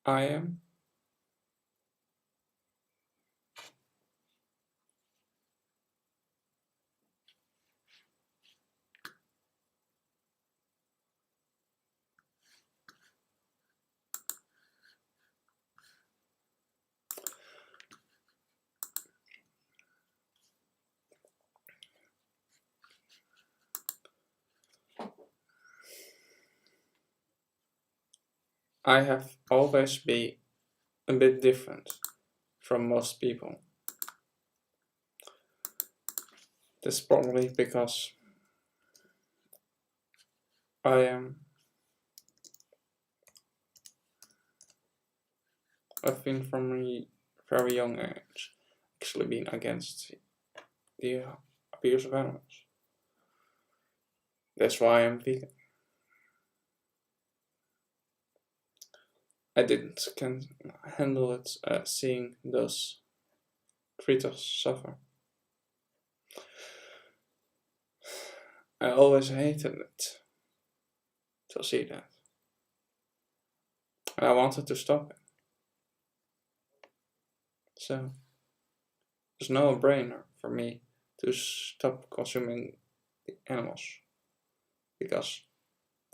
I am. I have always been a bit different from most people. That's probably because I am. I've been from a very young age actually been against the abuse of animals. That's why I'm vegan. I didn't can handle it seeing those creatures suffer. I always hated it to see that. And I wanted to stop it. So there's no brainer for me to stop consuming the animals because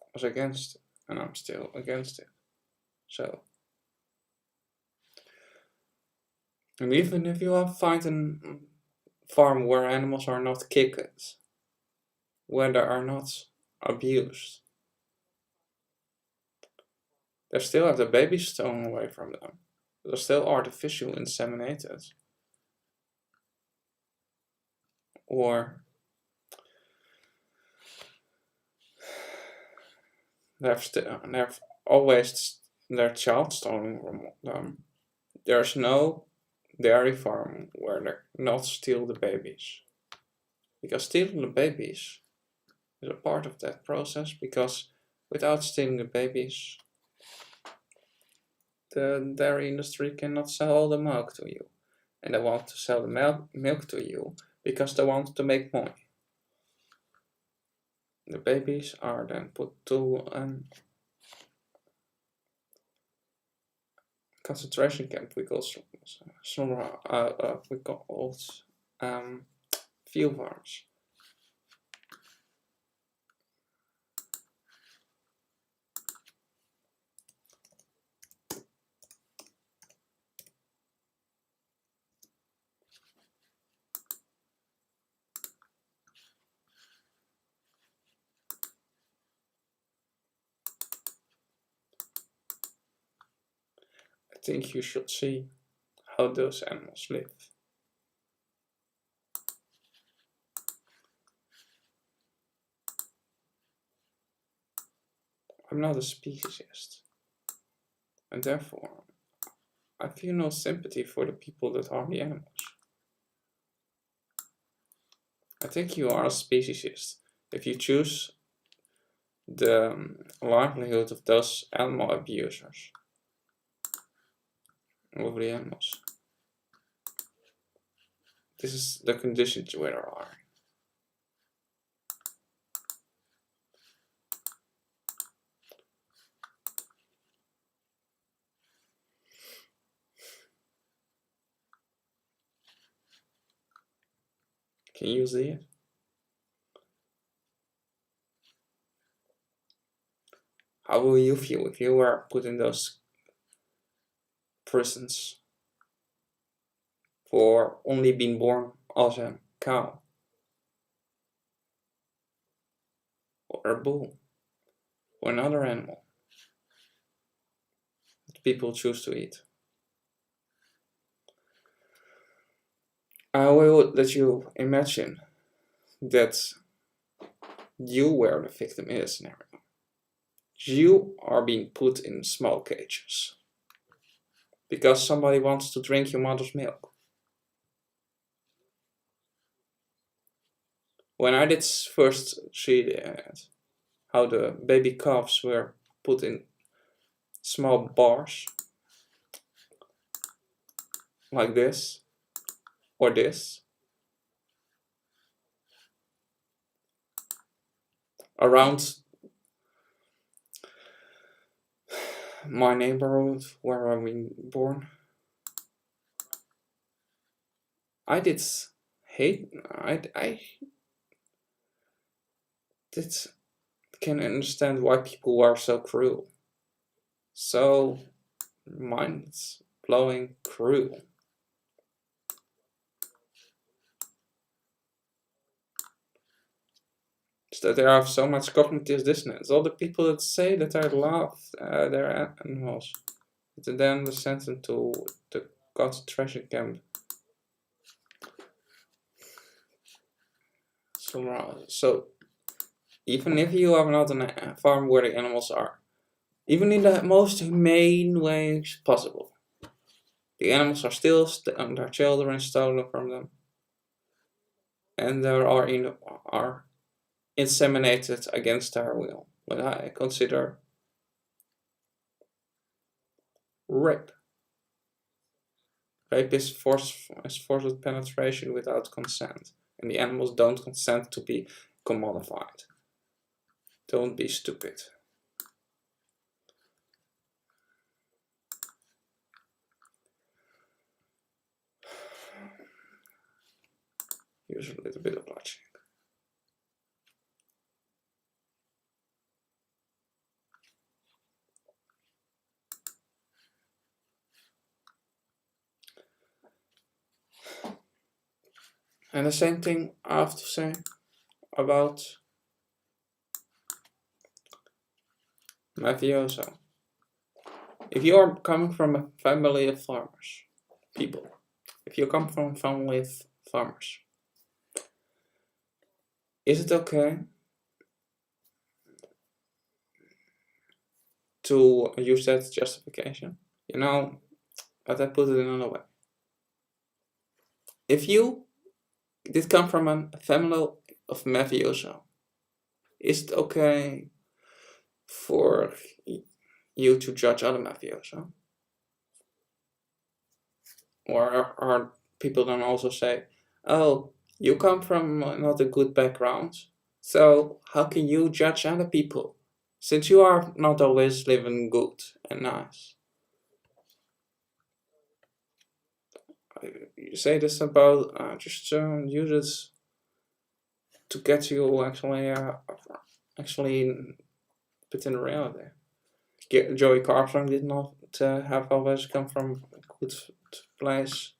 I was against it and I'm still against it. So, and even if you find a farm where animals are not kicked, where they are not abused, they still have the babies stolen away from them. They're still artificially inseminated. Or they've always their child stolen from them. There's no dairy farm where they not steal the babies. Because stealing the babies is a part of that process, because without stealing the babies, the dairy industry cannot sell all the milk to you. And they want to sell the milk to you because they want to make money. The babies are then put to a concentration camp we call field farms. I think you should see how those animals live. I'm not a speciesist, and therefore I feel no sympathy for the people that harm the animals. I think you are a speciesist if you choose the livelihood of those animal abusers over the animals. This is the conditions where there are. Can you see it? How will you feel if you were put in those prisons for only being born as a cow or a bull or another animal that people choose to eat? I will let you imagine that you were the victim in this scenario. You are being put in small cages because somebody wants to drink your mother's milk. When I did first see how the baby calves were put in small bars like this or this around my neighborhood where I've been born, I did hate. I did can understand why people are so cruel, so mind-blowing cruel. So that they have so much cognitive dissonance. All the people that say that they love their animals, to then send them to the concentration camp. So even if you are not on a farm where the animals are, even in the most humane ways possible, the animals are still their children stolen from them, and they are inseminated against their will. What I consider rape. Rape is forced penetration without consent, and the animals don't consent to be commodified. Don't be stupid. Use a little bit of logic. And the same thing I have to say about mafioso. If you are coming from a family of farmers, people, if you come from a family of farmers, is it okay to use that justification? You know, but I put it in another way. If you did come from a family of mafioso, is it okay for you to judge other mafioso? Or are people then also say, oh, you come from not a good background, so how can you judge other people, since you are not always living good and nice? You say this about just use it to get you actually put in reality. Joey Carpenter did not have always come from a good place.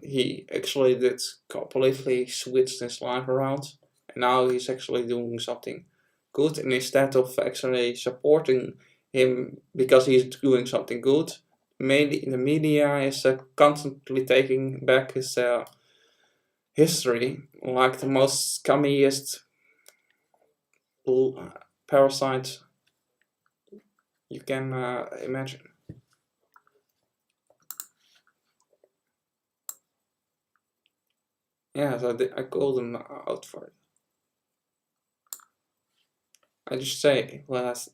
He actually did completely switch his life around, and now he's actually doing something good. And instead of actually supporting him because he's doing something good, maybe the media is constantly taking back his history like the most scummiest parasite you can imagine. Yeah, so I called him out for it. I just say what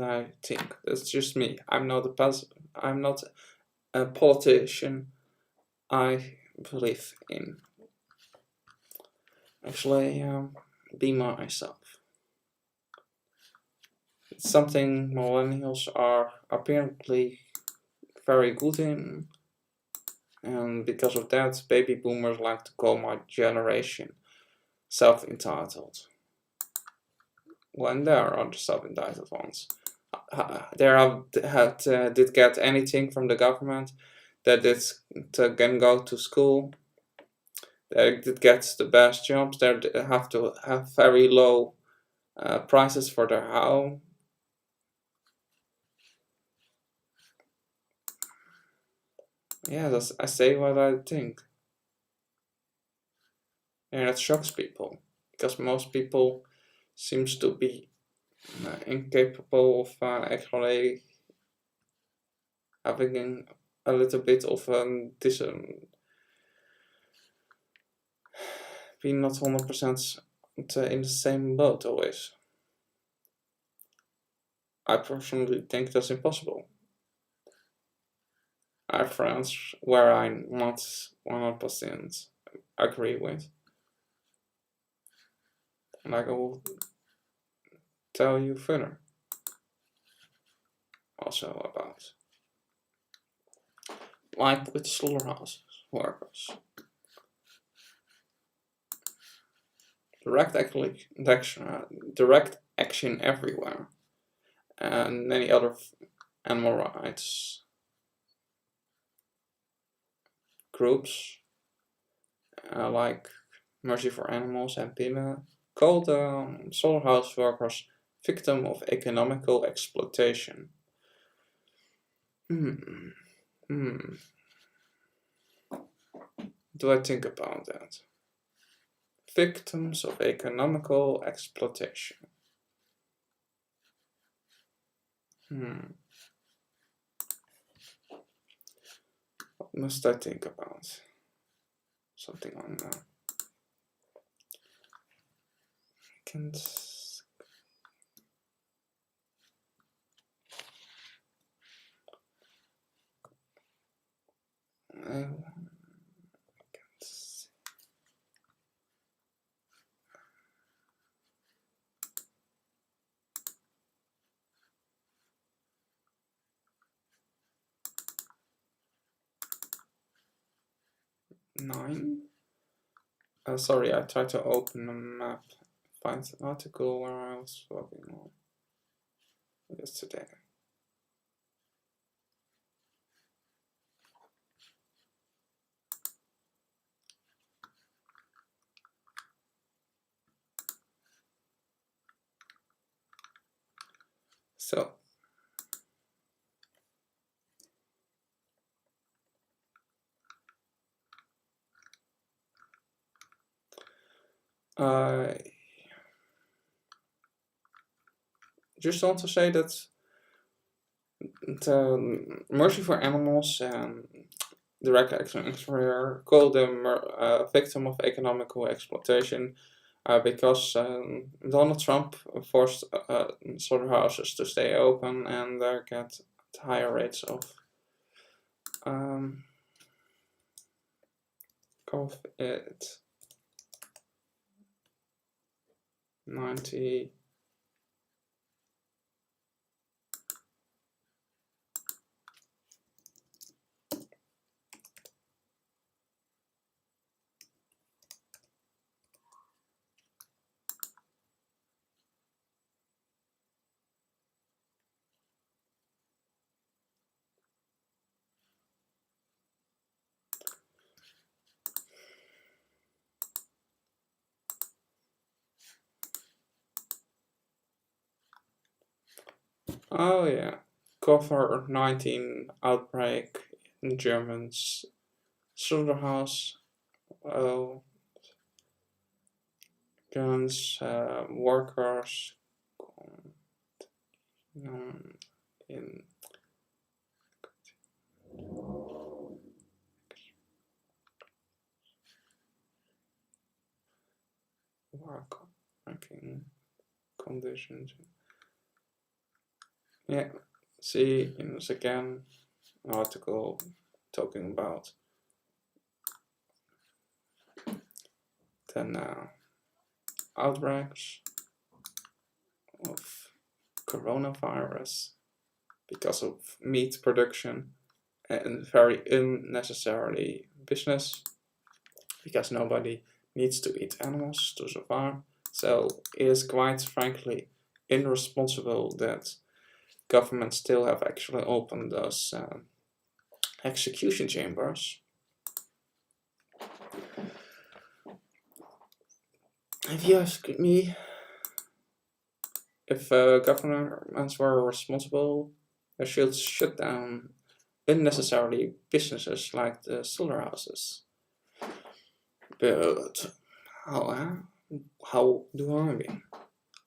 I think. That's just me. I'm not a politician. I believe in actually be myself. It's something millennials are apparently very good in, and because of that, baby boomers like to call my generation self-entitled. When there are other self-entitled ones. Did get anything from the government, that can go to school, that did get the best jobs, they have to have very low prices for their home. Yeah, I say what I think. And it shocks people, because most people seems to be incapable of actually having a little bit of being not 100% in the same boat always. I personally think that's impossible. I have friends where I'm not 100% agree with, and I will tell you further. also about. Like with slaughterhouse workers. Direct action everywhere, and many other animal rights groups like Mercy for Animals and PIMA called slaughterhouse workers victim of economical exploitation. Do I think about that? Victims of economical exploitation. What must I think about? Something on nine. Sorry, I tried to open a map, find an article where I was working on yesterday. So, I just want to say that the Mercy for Animals and Direct Action Employer called them a victim of economical exploitation because Donald Trump forced slaughterhouses to stay open and get higher rates of COVID-19. Oh yeah, COVID-19 outbreak in Germans Sugarhouse guns workers in working conditions. Yeah, see, it's again an article talking about then outbreaks of coronavirus because of meat production and very unnecessarily business because nobody needs to eat animals to survive. So it is quite frankly irresponsible that governments still have actually opened those execution chambers. If you ask me, if governments were responsible, they should shut down unnecessarily businesses like the slaughterhouses. But how do I mean?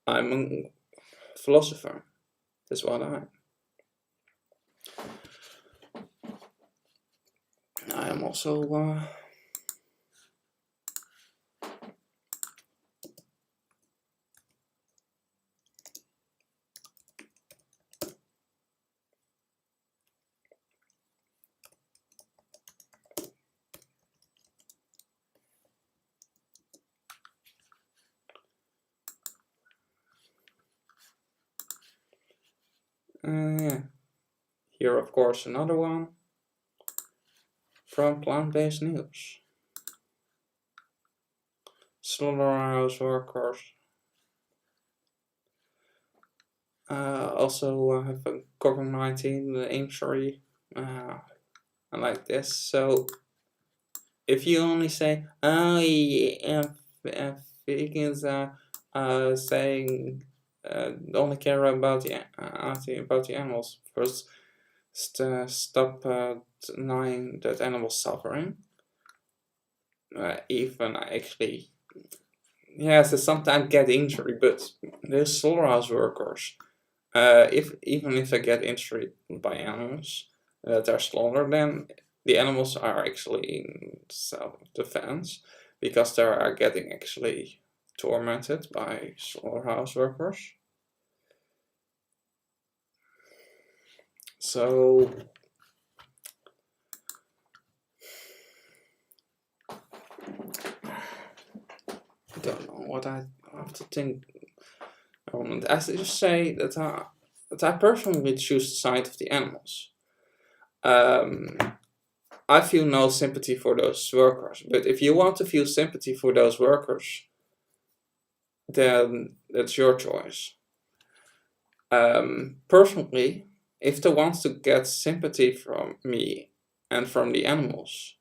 I'm a philosopher. That's what I am also yeah. Here, of course, another one from plant-based news. Slaughterhouse Workers also have a COVID-19 injury, like this. So if you only say, "Oh, yeah, vegans are saying only care about the animals," first stop denying that animals suffering. Even actually, yes, they sometimes get injury, but the slaughterhouse workers, even if they get injured by animals that are slaughtered, then the animals are actually in self-defense because they are getting actually tormented by slaughterhouse workers. So I don't know what I have to think. I just say that I personally choose the side of the animals. I feel no sympathy for those workers, but if you want to feel sympathy for those workers, then that's your choice. Personally, if they want to get sympathy from me and from the animals,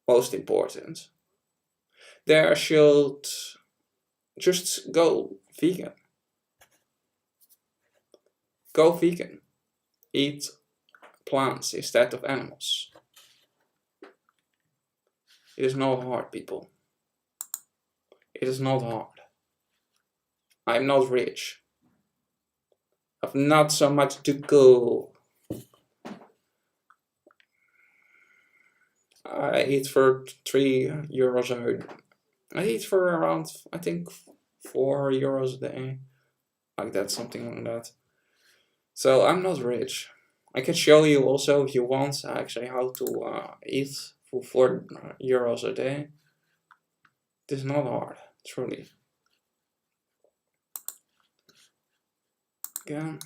most important, they should just go vegan. Go vegan. Eat plants instead of animals. It is not hard, people. It is not hard. I'm not rich. I've not so much to go. I eat for €3 I eat for around, I think, €4 a day. Like that, something like that. So I'm not rich. I can show you also, if you want, actually how to eat for €4 a day. It is not hard, truly. Again.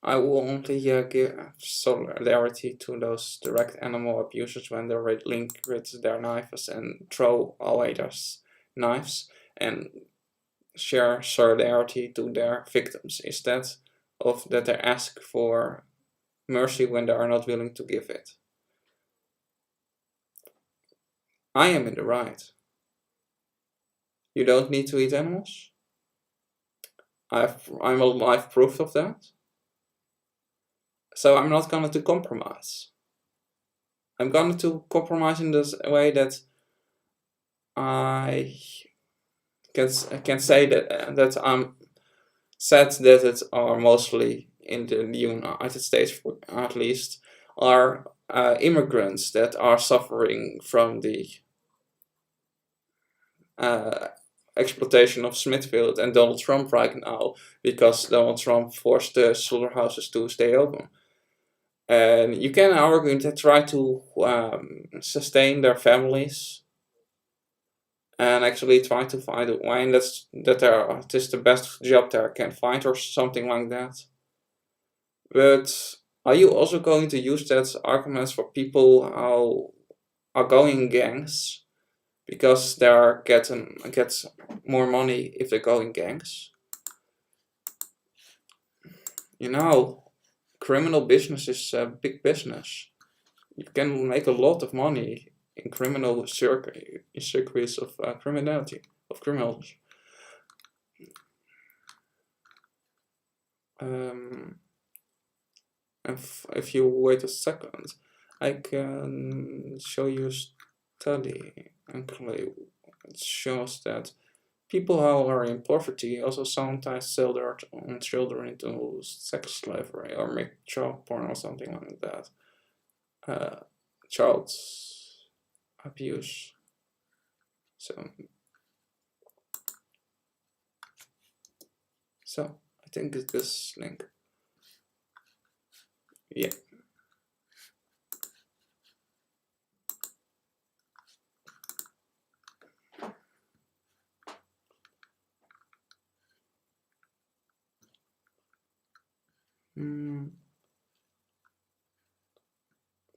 I will only give solidarity to those direct animal abusers when they link with their knives and throw away their knives, and share solidarity to their victims instead of that they ask for mercy when they are not willing to give it. I am in the right. You don't need to eat animals. I'm a live proof of that. So I'm not going to compromise. I'm going to compromise in this way that I can say that I'm sad that it are mostly in the United States, at least, are immigrants that are suffering from the exploitation of Smithfield and Donald Trump right now, because Donald Trump forced the slaughterhouses to stay open. And you can argue that try to sustain their families and actually try to find a way that it is the best job they can find or something like that. But are you also going to use that arguments for people who are going in gangs because they are get more money if they go in gangs? You know, criminal business is a big business. You can make a lot of money in criminal circuits of criminality, of criminals. If you wait a second, I can show you a study. Actually, it shows that people who are in poverty also sometimes sell their own children into sex slavery or make child porn or something like that. Child abuse. So I think it's this link. Yeah.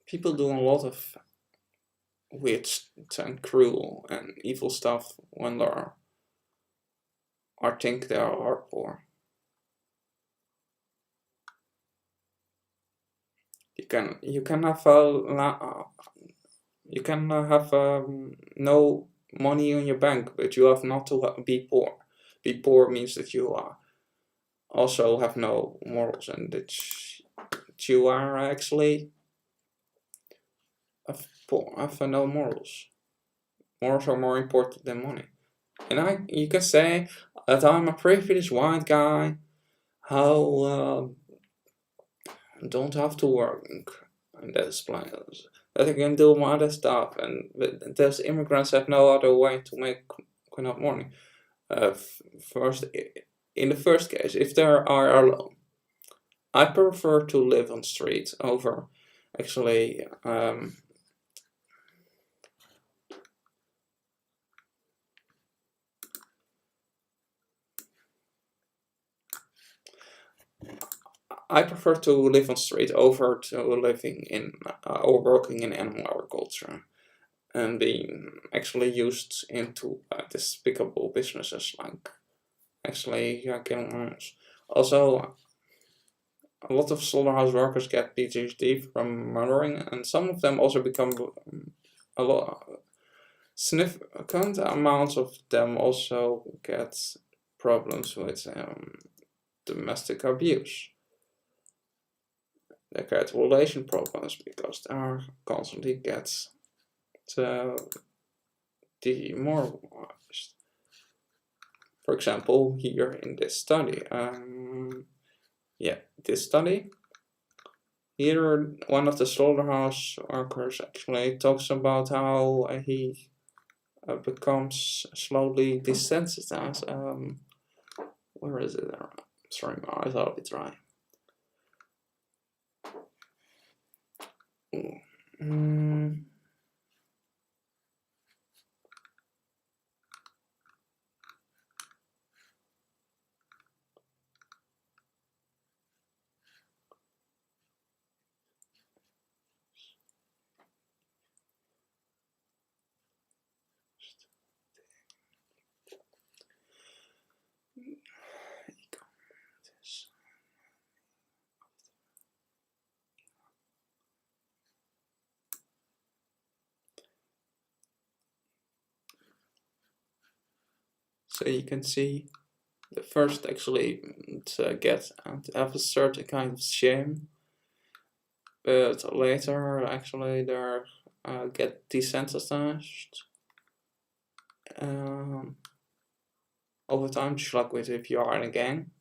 People do a lot of weird and cruel and evil stuff when they are or think they are poor. You can have no money in your bank, but you have not to be poor. Be poor means that you also have no morals, and that you are actually have no morals. Morals are more important than money. And you can say that I'm a privileged white guy how don't have to work in those places. That I can do my other stuff, and those immigrants have no other way to make enough money. First, in the first case, if they are alone, I prefer to live on street over actually. I prefer to live on street over to living in or working in animal agriculture and being actually used into despicable businesses like actually killing animals. Also, a lot of slaughterhouse workers get PTSD from murdering, and some of them also become a lot significant amounts of them also get problems with domestic abuse. They get relation problems because they are constantly get demoralized. For example, here in this study, this study, here one of the slaughterhouse workers actually talks about how he becomes slowly desensitized. Where is it? Sorry, my eyes are a bit dry. So you can see the first actually to get and have a certain kind of shame, but later actually they get desensitized over time, just like with if you are in a gang.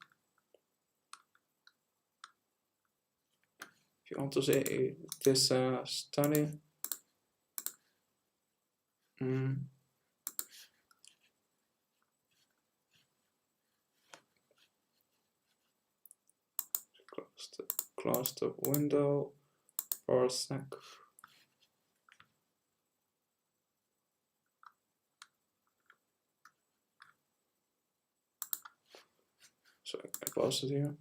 If you want to see this study, close the window for a sec. So I close it here.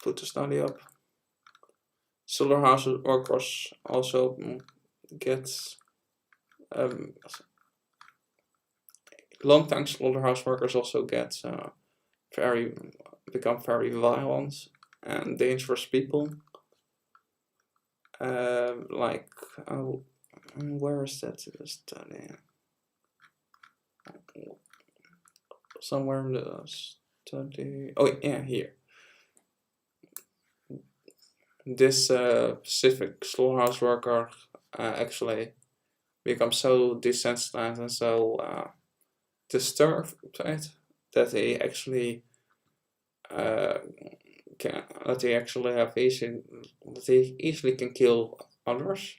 Put the study up. Sugarhouse Workers also get long-time slaughterhouse workers also get become very violent and dangerous people. Like where is that study? Somewhere in the study. Oh yeah, here. This specific slaughterhouse worker actually becomes so desensitized and so disturbed that he actually easily can kill others.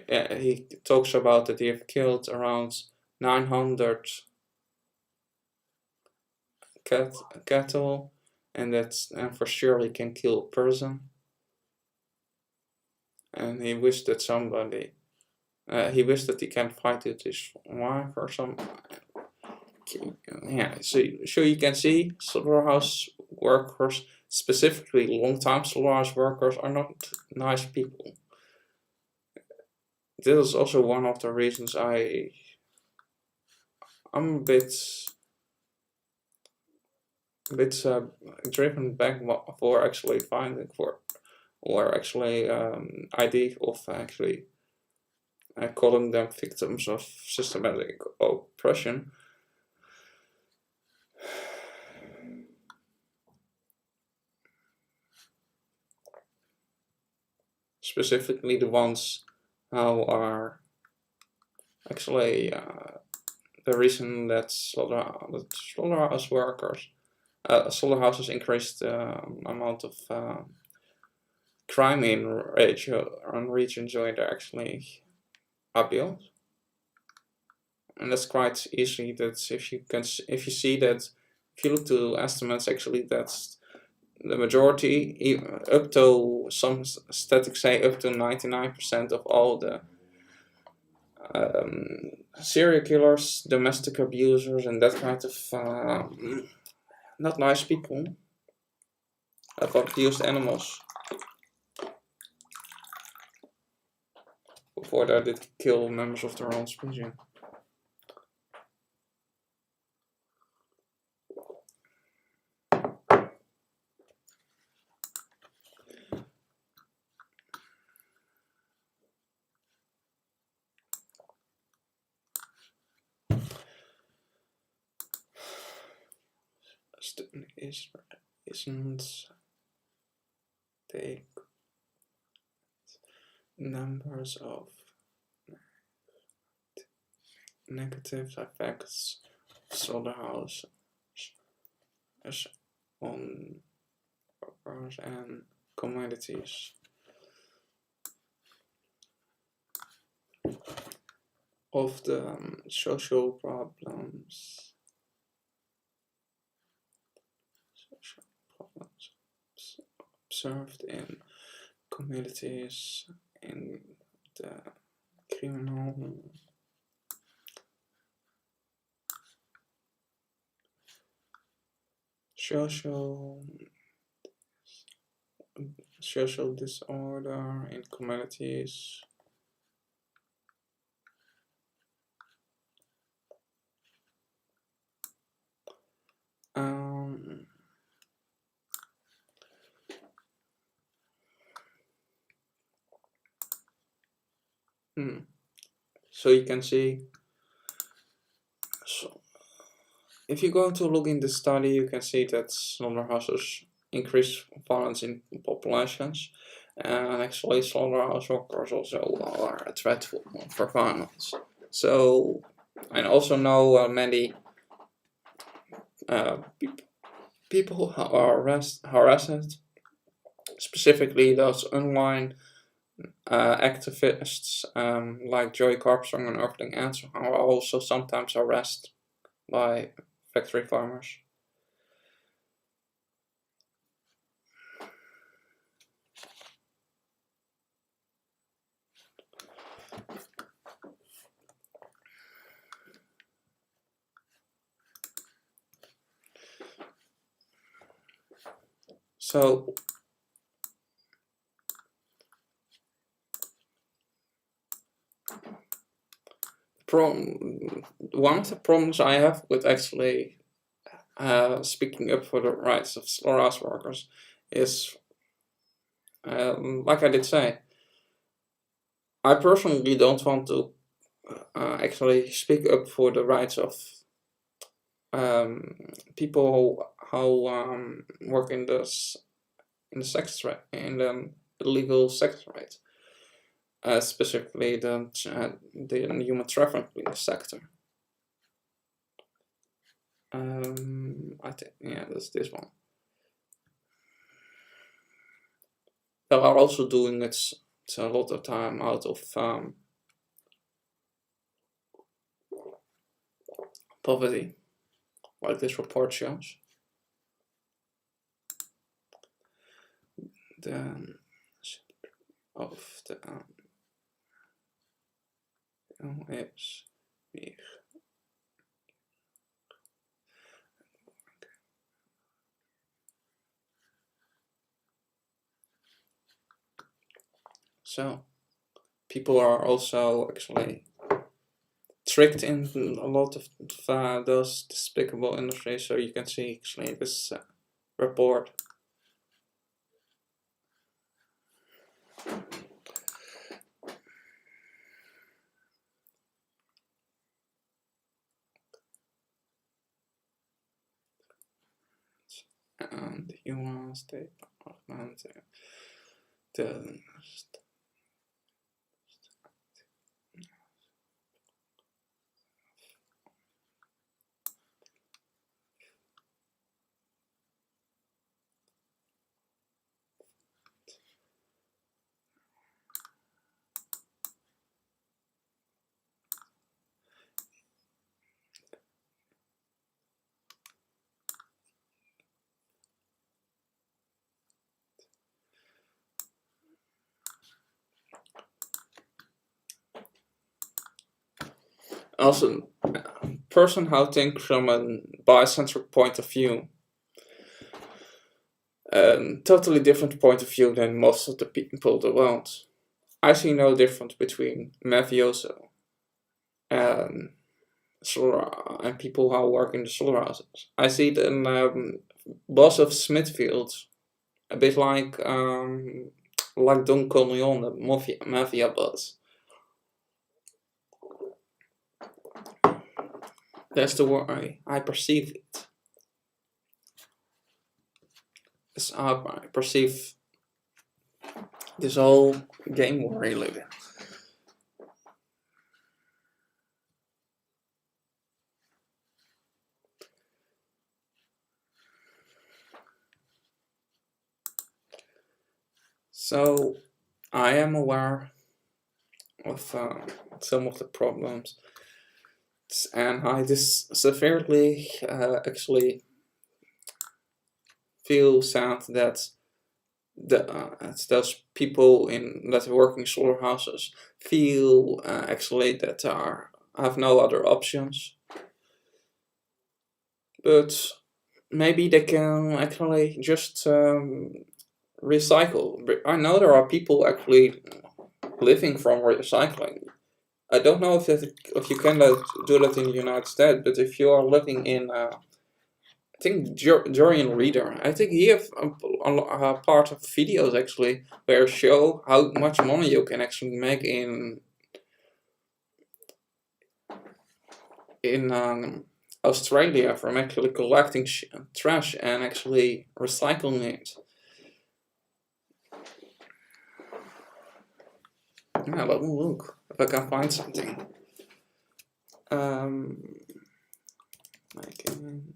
He talks about that he have killed around 900 cattle, and for sure he can kill a person. and he wished that somebody, he wished that he can fight with his wife or some. Yeah, so you can see slaughterhouse workers, specifically long-time slaughterhouse workers, are not nice people. This is also one of the reasons I'm a bit driven back for actually finding for, or actually idea of actually calling them victims of systematic oppression. Specifically the ones who are actually the reason that slaughterhouse workers, slaughterhouses increased the amount of crime in regions where they're actually upbuilt. And that's quite easy. That if you see that, if you look to estimates, actually that's the majority, up to some statistics say up to 99% of all the serial killers, domestic abusers, and that kind of not nice people have abused animals before they did kill members of their own species. Isn't take numbers of negative effects of slaughterhouse on workers and communities of the social problems observed in communities in the criminal social disorder in communities. So you can see, so if you go to look in the study, you can see that slaughterhouses increase violence in populations, and actually slaughterhouse workers also are a threat for violence. So, and also know many people who are harassed, specifically those online activists like Joy Carpstrong and Earthling Ants are also sometimes harassed by factory farmers. So one of the problems I have with actually speaking up for the rights of slaughterhouse workers is, like I did say, I personally don't want to actually speak up for the rights of people who work in the sex trade, in the illegal sex trade, specifically the human trafficking sector. I think, yeah, that's this one. They are also doing it a lot of time out of poverty, like this report shows. of the is weer. So people are also actually tricked in a lot of those despicable industries. So you can see actually this report. And the UN State Department, the also person how think from a biocentric point of view. Totally different point of view than most of the people in the world. I see no difference between mafioso and people who work in the slaughterhouses. I see the boss of Smithfield a bit like Don Corleone, the mafia boss. That's the way I perceive it. It's how I perceive this whole game we live in. So I am aware of some of the problems, and I just severely actually feel sad that those people that are working slaughterhouses feel actually that have no other options. But maybe they can actually just recycle. I know there are people actually living from recycling. I don't know if you can do that in the United States, but if you are living in, I think Jorian Reader, I think he have a part of videos actually where show how much money you can actually make in Australia from actually collecting trash and actually recycling it. Yeah, let me look if I can find something. I can.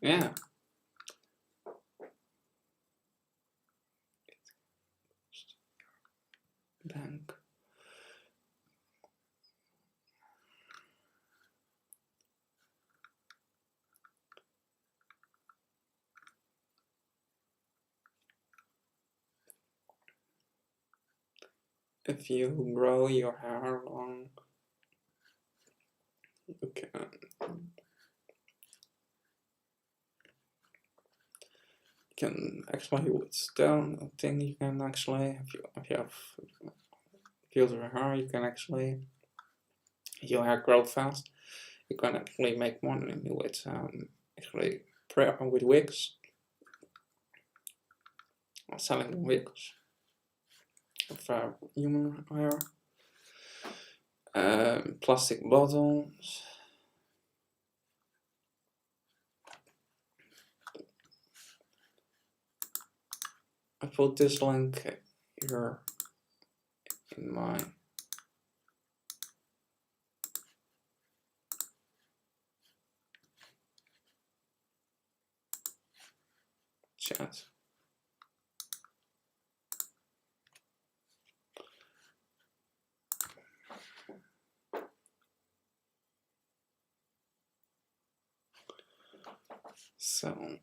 Yeah. Bank. If you grow your hair long, you can actually with stone thing you can actually if you have filter hair you can actually if your hair grow fast you can actually make money with actually with wigs or selling wigs. of human hair. Plastic bottles. I put this link here in my chat. So,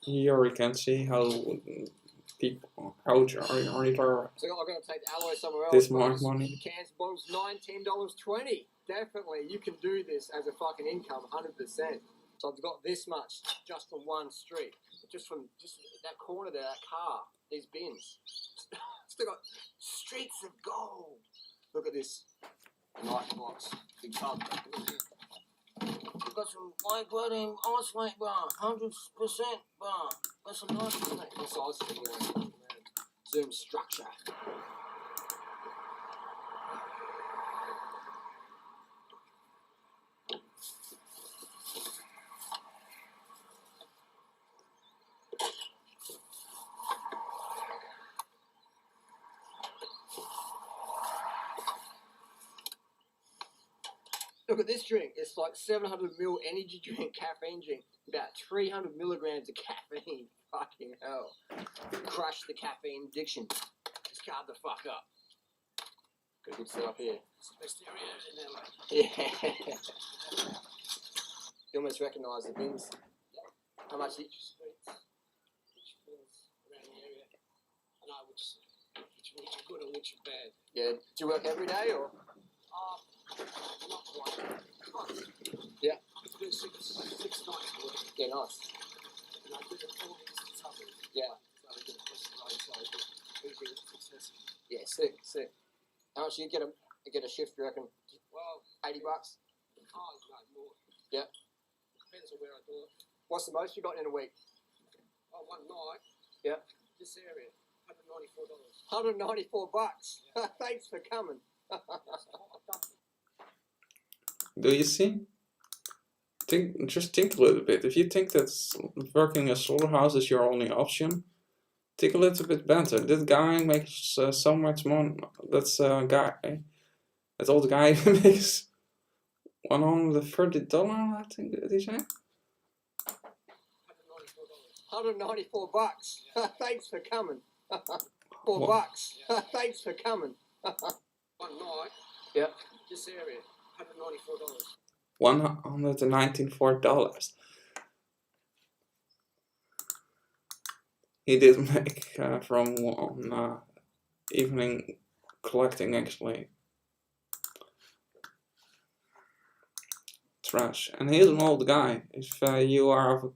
here we can see how people, how So I'm going to take the alloy somewhere else. this mark money. Cans bottles $19.20. Definitely, you can do this as a fucking income, 100%. So I've got this much just from one street, just that corner there, that car, these bins. Still got streets of gold. Look at this nice box, big tub. We've got some white pudding, ice white bar, 100% bar. Got some nice thing. This ice thing, Zoom structure. Look at this drink. It's like 700ml energy drink, caffeine drink. About 300 milligrams of caffeine. Fucking hell. Crush the caffeine addiction. Just carve the fuck up. Got a good setup here. Yeah. You almost recognise the bins. How much each? Which bins around the area. I know which are good and which are bad. Yeah. Do you work every day or? Not quite. Yeah. Do six nights a week. Yeah, nice. And I do it all these others. Yeah. So I get a question right, so usually it's successful. Yeah, sick. How much do you get a shift, you reckon? Well, $80? oh, no, more. Yeah. Depends on where I do it. What's the most you got in a week? Oh, one night. Yeah. This area, $194. $194. Thanks for coming. Do you see? Just think a little bit. If you think that working a slaughterhouse is your only option, think a little bit better. That guy makes so much money. That's that old guy makes $130. I think did he say? $194. Thanks for coming. $4. Thanks for coming. One night. Yeah. This area, $194. $194. He did make from one evening collecting actually trash, and he's an old guy. If you are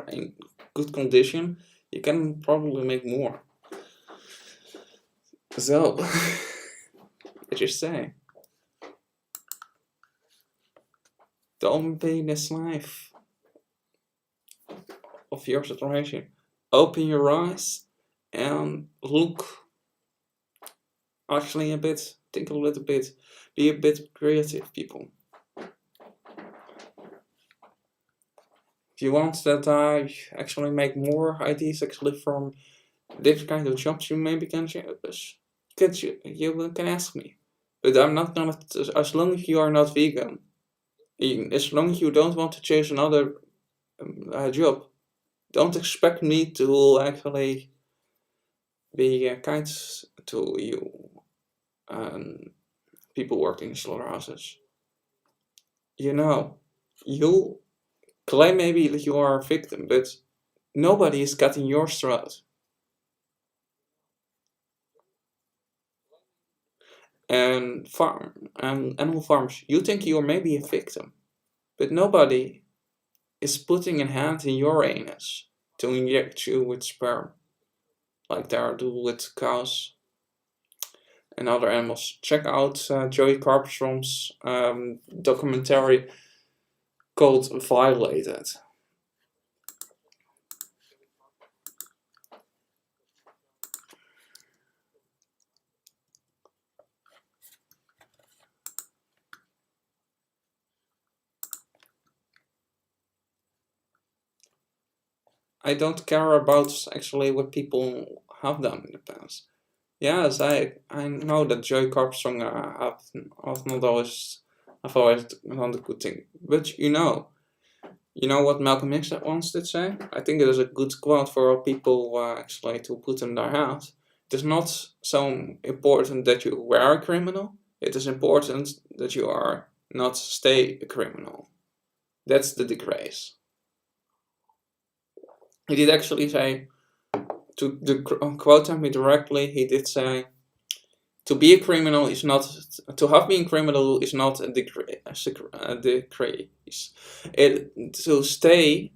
in good condition, you can probably make more. So, what you say? Don't be the slave of your situation. Open your eyes and look. Actually, think a little bit. Be a bit creative, people. If you want that I actually make more ideas actually from different kind of jobs, you maybe can share this. You can ask me. But I'm not gonna, as long as you are not vegan, as long as you don't want to choose another job, don't expect me to actually be kind to you. people working in slaughterhouses. You claim maybe that you are a victim, but nobody is cutting your throat. And animal farms, you think you're maybe a victim, but nobody is putting a hand in your anus to inject you with sperm, like they do with cows and other animals. Check out Joey Carpenter's documentary called Violated. I don't care about actually what people have done in the past. Yes, I know that Joey Carpenter have not always have always done the good thing, but you know what Malcolm X once did say? I think it is a good quote for all people actually to put in their head. It is not so important that you were a criminal. It is important that you are not stay a criminal. That's the disgrace. He did actually say, to quote him directly, he did say, to be a criminal is not, to have been criminal is not a decrease. To stay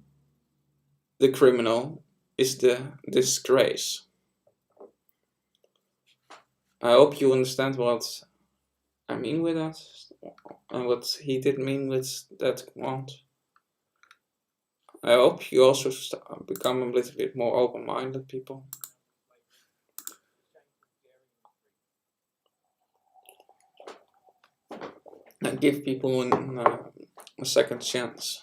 the criminal is the disgrace. I hope you understand what I mean with that, and what he did mean with that quote. I hope you also become a little bit more open-minded, people. And give people a second chance.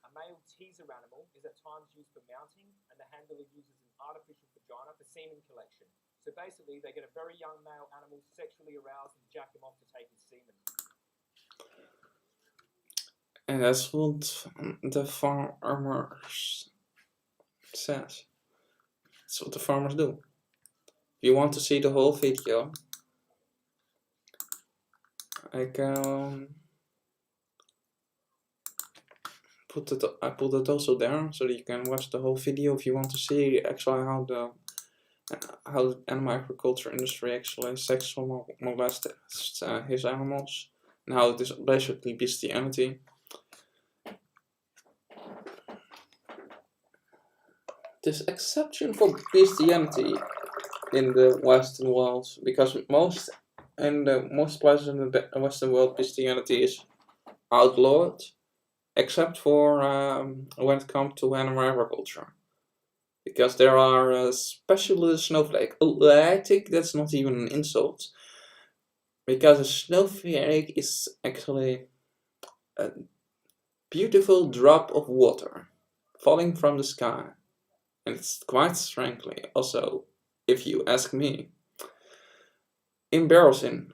A male teaser animal is at times used for mounting, and the handler uses an artificial vagina for semen collection. So basically, they get a very young male animal sexually aroused and jack him off to take his semen. And that's what the farmers says. That's what the farmers do. If you want to see the whole video, I can put it also there so that you can watch the whole video if you want to see actually how the animal agriculture industry actually sexually molests his animals and how it is basically bestiality. There's exception for bestiality in the Western world because most places in the Western world bestiality is outlawed, except for when it comes to animal agriculture. Because there are especially the snowflake. Oh, I think that's not even an insult. Because a snowflake is actually a beautiful drop of water falling from the sky. And it's quite frankly, also, if you ask me, embarrassing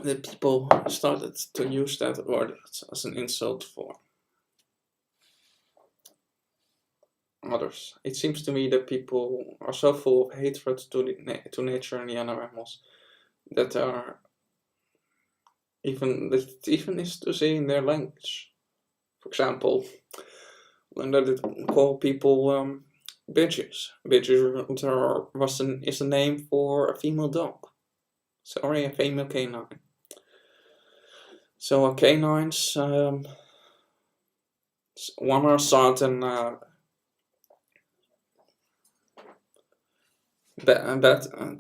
that people started to use that word as an insult for others. It seems to me that people are so full of hatred to nature and the other animals that are even is to say in their language. For example, when they call people bitches. Bitches is a name for a female dog. Sorry, a female canine. So canines, one are certain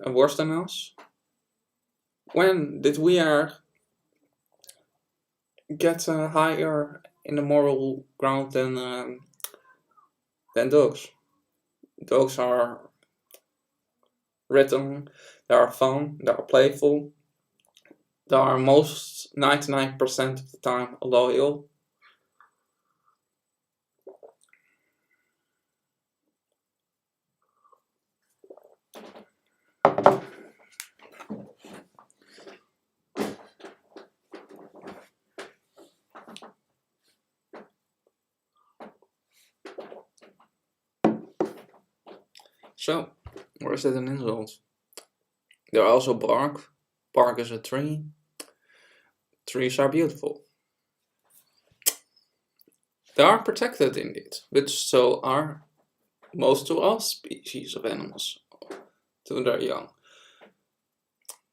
worse than us. When did we get higher in the moral ground than dogs? Dogs are written, they are fun, they are playful, they are most 99% of the time loyal. So, Or is that an insult? They also bark. Bark is a tree. Trees are beautiful. They are protected indeed, but so are most of all species of animals to their young.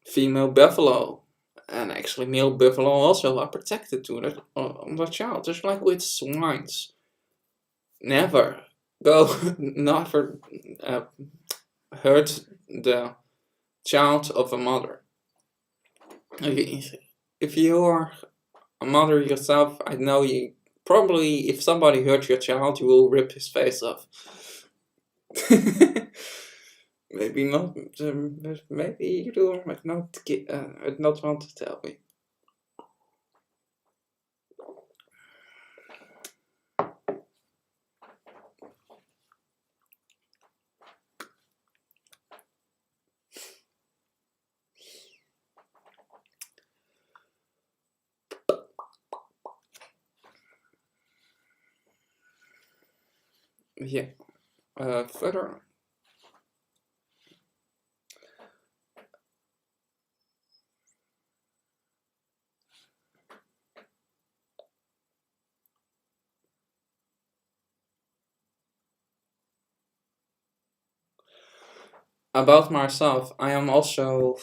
Female buffalo and actually male buffalo also are protected to their child, just like with swines. Never never hurt the child of a mother. If you're a mother yourself, I know you probably, if somebody hurts your child, you will rip his face off. Maybe not. Maybe you do not want to tell me. Yeah. Further. About myself, I am also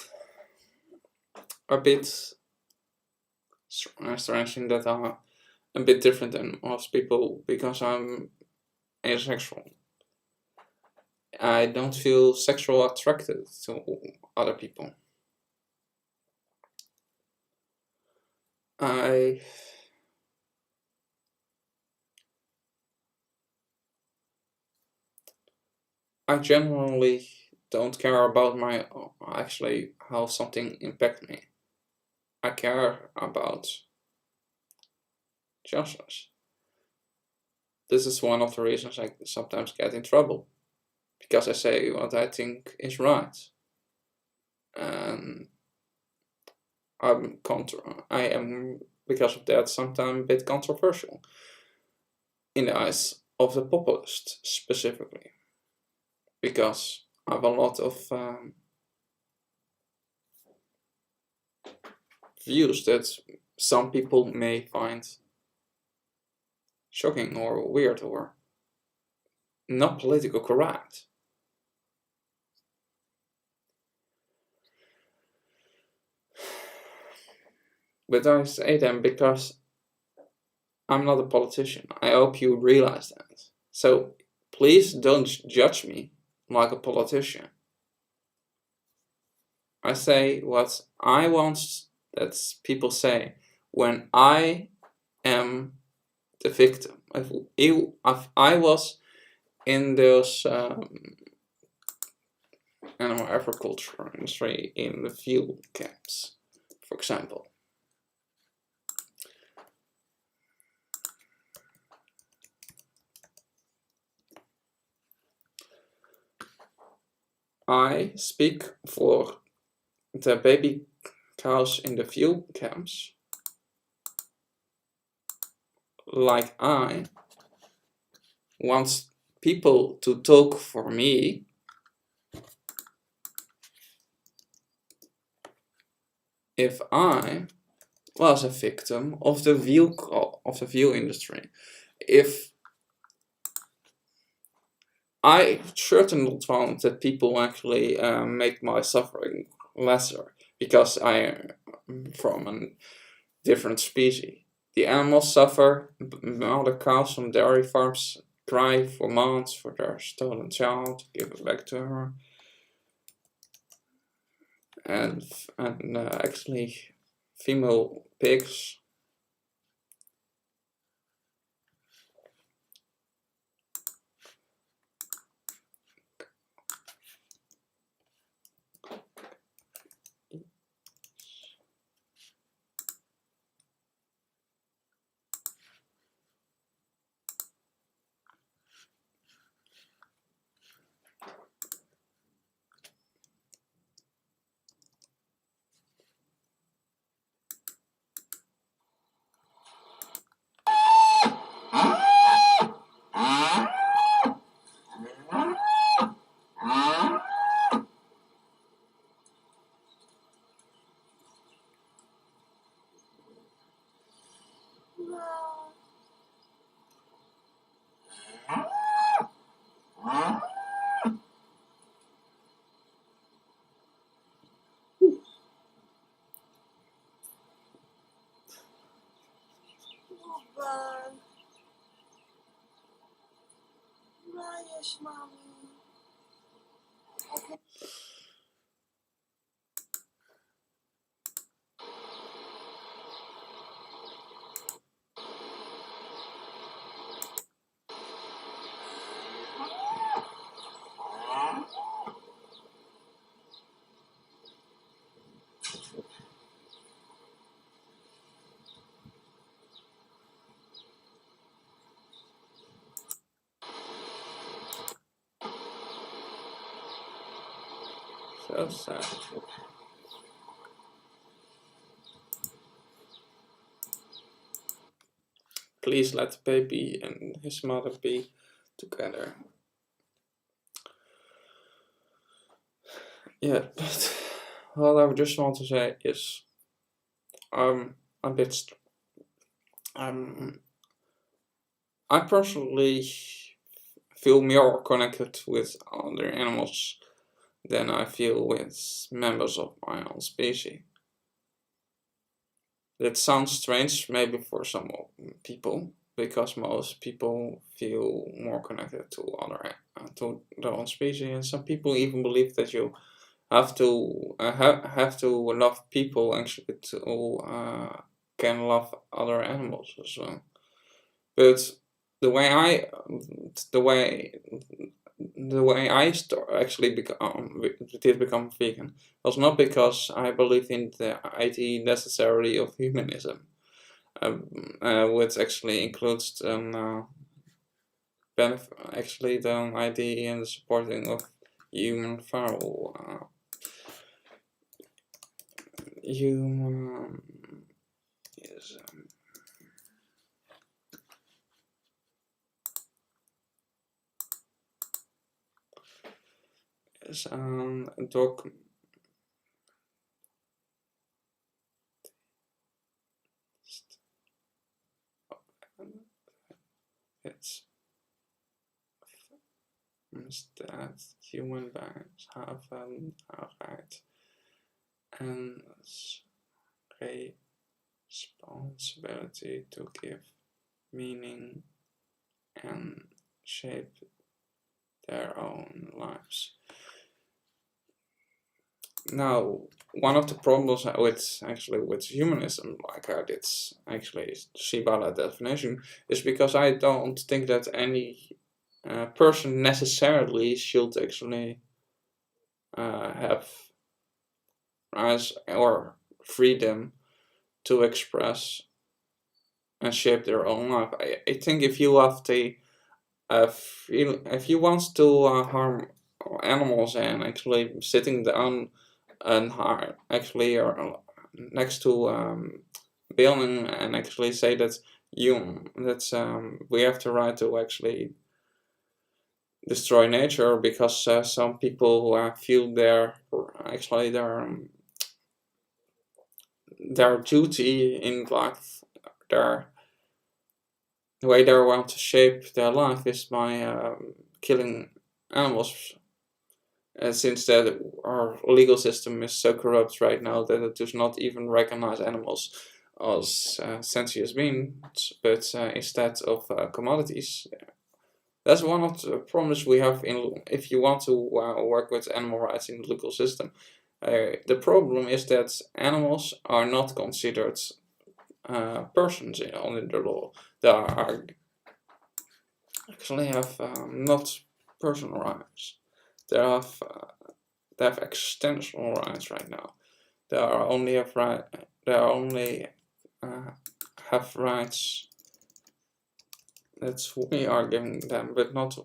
a bit stressing that I'm a bit different than most people because I'm asexual. I don't feel sexual attracted to other people. I generally don't care about actually how something impacts me. I care about justice. This is one of the reasons I sometimes get in trouble, because I say what I think is right. And I am, because of that, sometimes a bit controversial in the eyes of the populist specifically, because I have a lot of views that some people may find shocking or weird or not politically correct. But I say them because I'm not a politician. I hope you realize that. So please don't judge me like a politician. I say what I want that people say when I am the victim. If I was in those animal agriculture industry in the field camps, for example. I speak for the baby cows in the field camps like I want people to talk for me if I was a victim of the veal industry. If I certainly don't want that people actually make my suffering lesser because I am from a different species. The animals suffer. Mother cows from dairy farms cry for months for their stolen child, give it back to her. And actually, female pigs Hush, mommy. So sad. Please let the baby and his mother be together. Yeah, but what I just want to say is I'm a bit. I personally feel more connected with other animals than I feel with members of my own species. That sounds strange, maybe for some people, because most people feel more connected to to their own species, and some people even believe that you have to have to love people actually to can love other animals as well. But the way I the way actually did become vegan was not because I believed in the idea necessarily of humanism, which actually includes actually the idea in the supporting of human human is dog. It's that human beings have a right and responsibility to give meaning and shape their own lives. Now, one of the problems with humanism, like I did actually see by that definition, is because I don't think that any person necessarily should actually have rights or freedom to express and shape their own life. I think if you have the if you want to harm animals and actually sitting down and actually or next to building and actually say that we have the right to actually destroy nature because some people feel actually their duty in life, their the way they want to shape their life is by killing animals. Since that our legal system is so corrupt right now that it does not even recognize animals as sentient beings, but instead of commodities. That's one of the problems we have if you want to work with animal rights in the legal system. The problem is that animals are not considered persons under the law. They are actually have not personal rights. They have existential rights right now. They are only have right. They are only have rights that we are giving them, but not.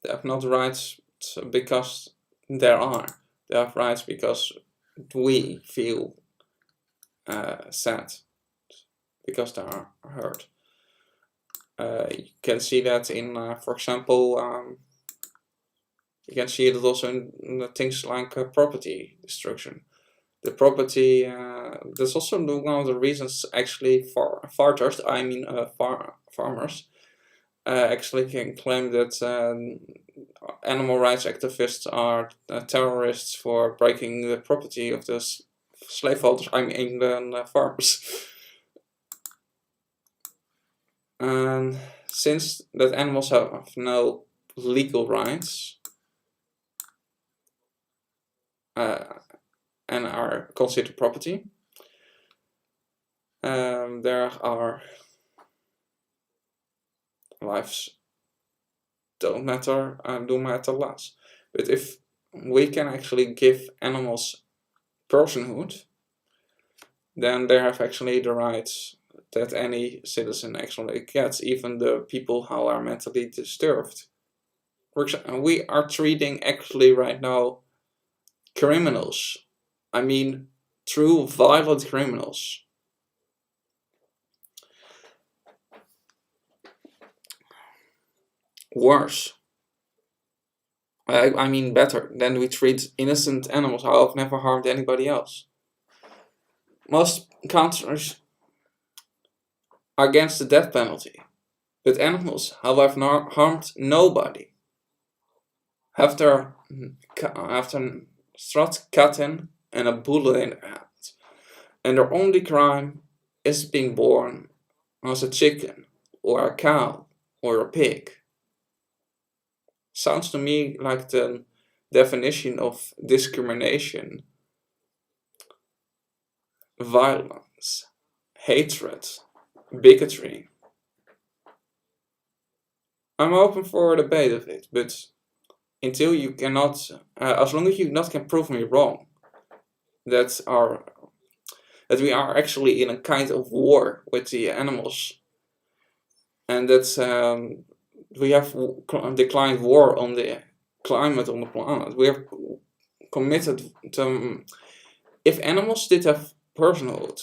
They have not rights because there are. They have rights because we feel sad because they are hurt. You can see that in, for example, you can see it also in things like property destruction. The property, that's also one of the reasons actually for farmers, farmers, actually can claim that animal rights activists are terrorists for breaking the property of those slaveholders, I mean the farmers. And since that animals have no legal rights and are considered property, there are lives don't matter and do matter less. But if we can actually give animals personhood, then they have actually the rights that any citizen actually gets, even the people who are mentally disturbed. For example, we are treating actually right now criminals. I mean, true violent criminals. Worse. I mean better than we treat innocent animals who have never harmed anybody else. Most countries are against the death penalty, but animals who have harmed nobody have their throat cut in and a bullet in their head, and their only crime is being born as a chicken or a cow or a pig. Sounds to me like the definition of discrimination, violence, hatred, bigotry. I'm open for a debate of it, but until you cannot, as long as you not can prove me wrong, that we are actually in a kind of war with the animals, and that we have declined war on the climate on the planet. We have committed to. If animals did have personhood,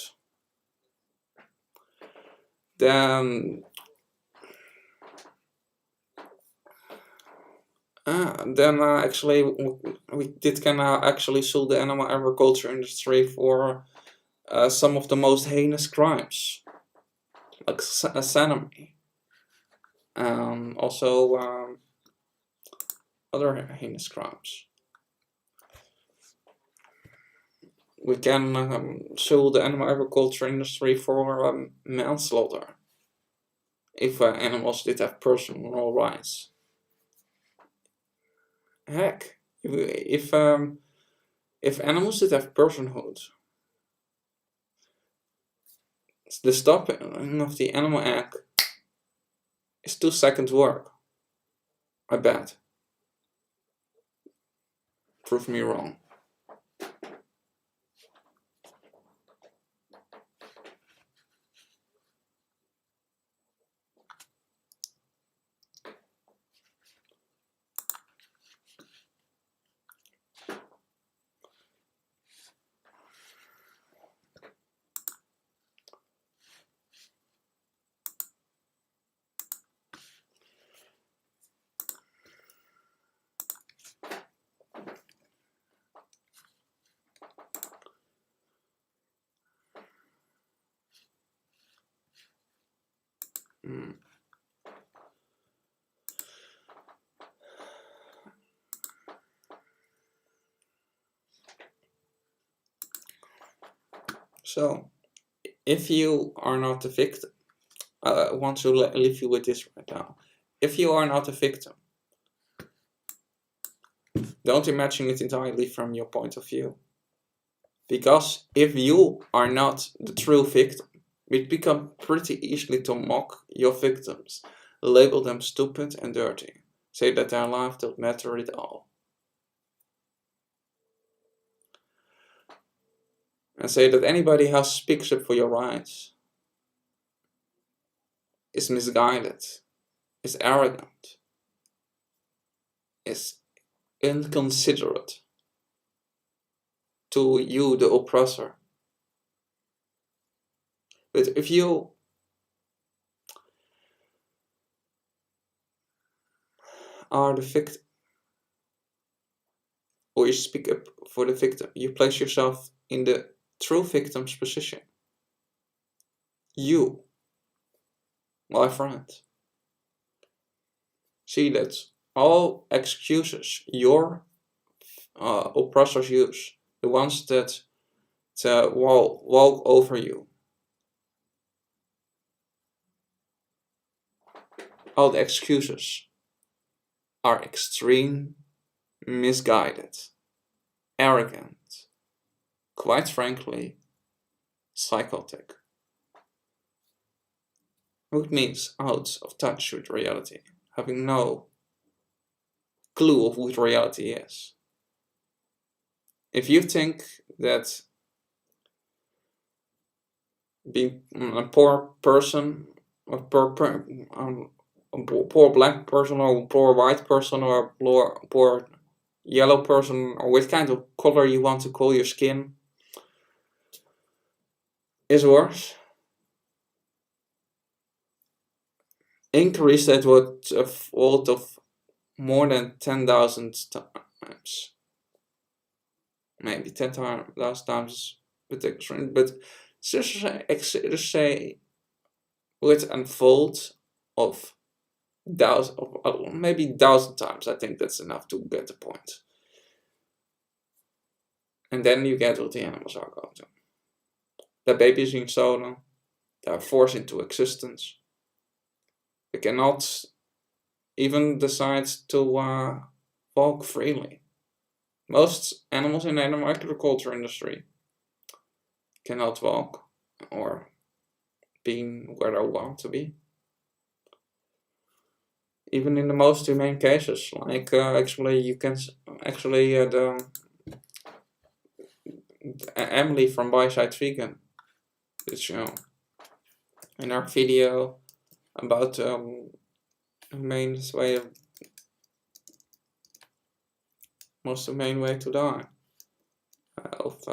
then actually we can actually sue the animal agriculture industry for some of the most heinous crimes, like sodomy, also other heinous crimes. We can sue the animal agriculture industry for manslaughter if animals did have personal rights. Heck, if animals did have personhood, the stopping of the animal egg is 2 seconds work. I bet. Prove me wrong. So, if you are not a victim, I want to leave you with this right now. If you are not a victim, don't imagine it entirely from your point of view. Because if you are not the true victim, it becomes pretty easily to mock your victims, label them stupid and dirty, say that their life don't matter at all, and say that anybody who speaks up for your rights is misguided, is arrogant, is inconsiderate to you, the oppressor. But if you are the victim, or you speak up for the victim, you place yourself in the true victim's position. You, my friend, see that all excuses your oppressors use, the ones that to walk over you. All the excuses are extreme, misguided, arrogant, quite frankly, psychotic. Which means out of touch with reality, having no clue of what reality is. If you think that being a poor person, a poor black person, or a poor white person, or a poor yellow person, or what kind of color you want to call your skin, is worse, increase that with a fault of more than 10,000 times. Maybe 10,000 times with extreme, but just say with a fault of maybe 1,000 times. I think that's enough to get the point. And then you get what the animals are going to. The babies being stolen, they are forced into existence. They cannot even decide to walk freely. Most animals in the animal agriculture industry cannot walk or be where they want to be. Even in the most humane cases, like Emily from Byside Vegan did show in our video about most humane way to die of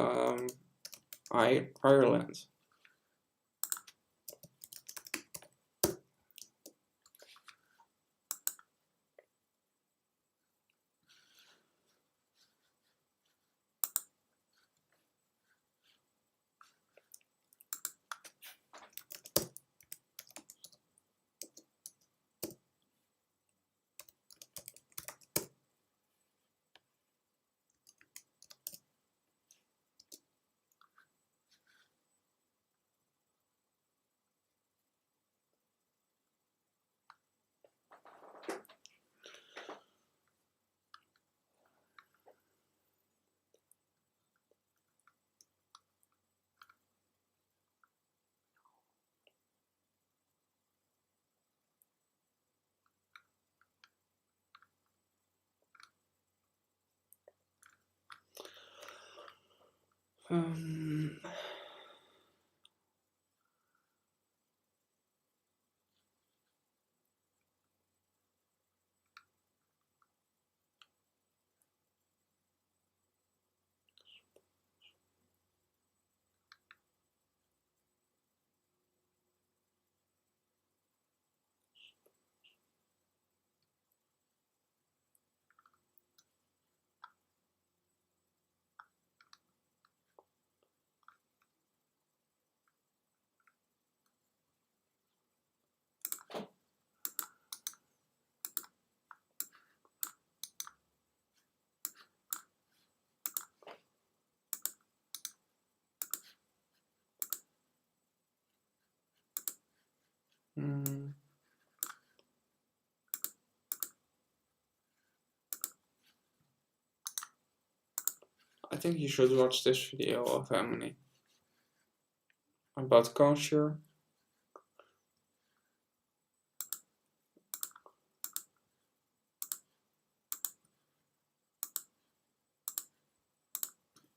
Ireland. I think you should watch this video of Emily about kosher.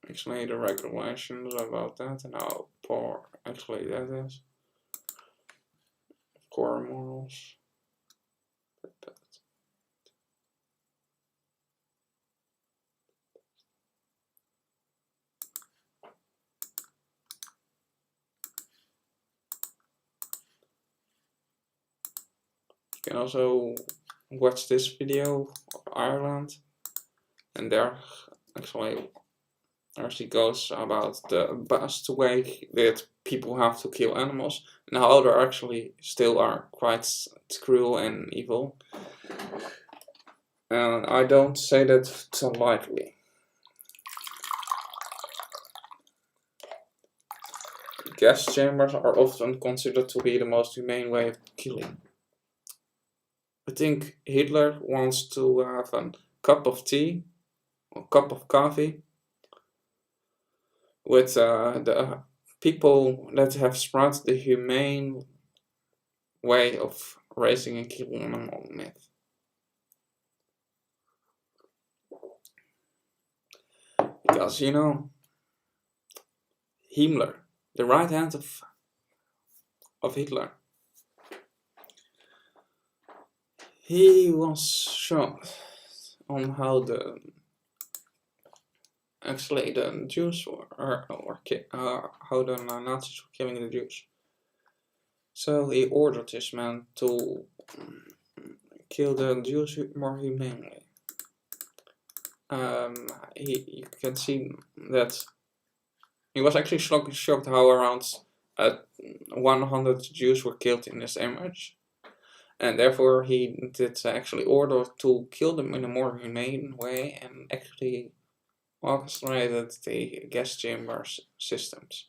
Explain the regulations about that and how poor actually that is. Core morals. You can also watch this video of Ireland, and there she goes about the best way that people have to kill animals and how they actually still are quite cruel and evil. And I don't say that so lightly. gas chambers are often considered to be the most humane way of killing. I think Hitler wants to have a cup of tea or cup of coffee with the people that have spread the humane way of raising and killing animal myth. Because, you know, Himmler, the right hand of Hitler, he was shocked on how actually the Jews how the Nazis were killing the Jews. So he ordered his men to kill the Jews more humanely. You can see that he was actually shocked how around 100 Jews were killed in this image, and therefore he did actually order to kill them in a more humane way and actually orchestrated the gas chamber systems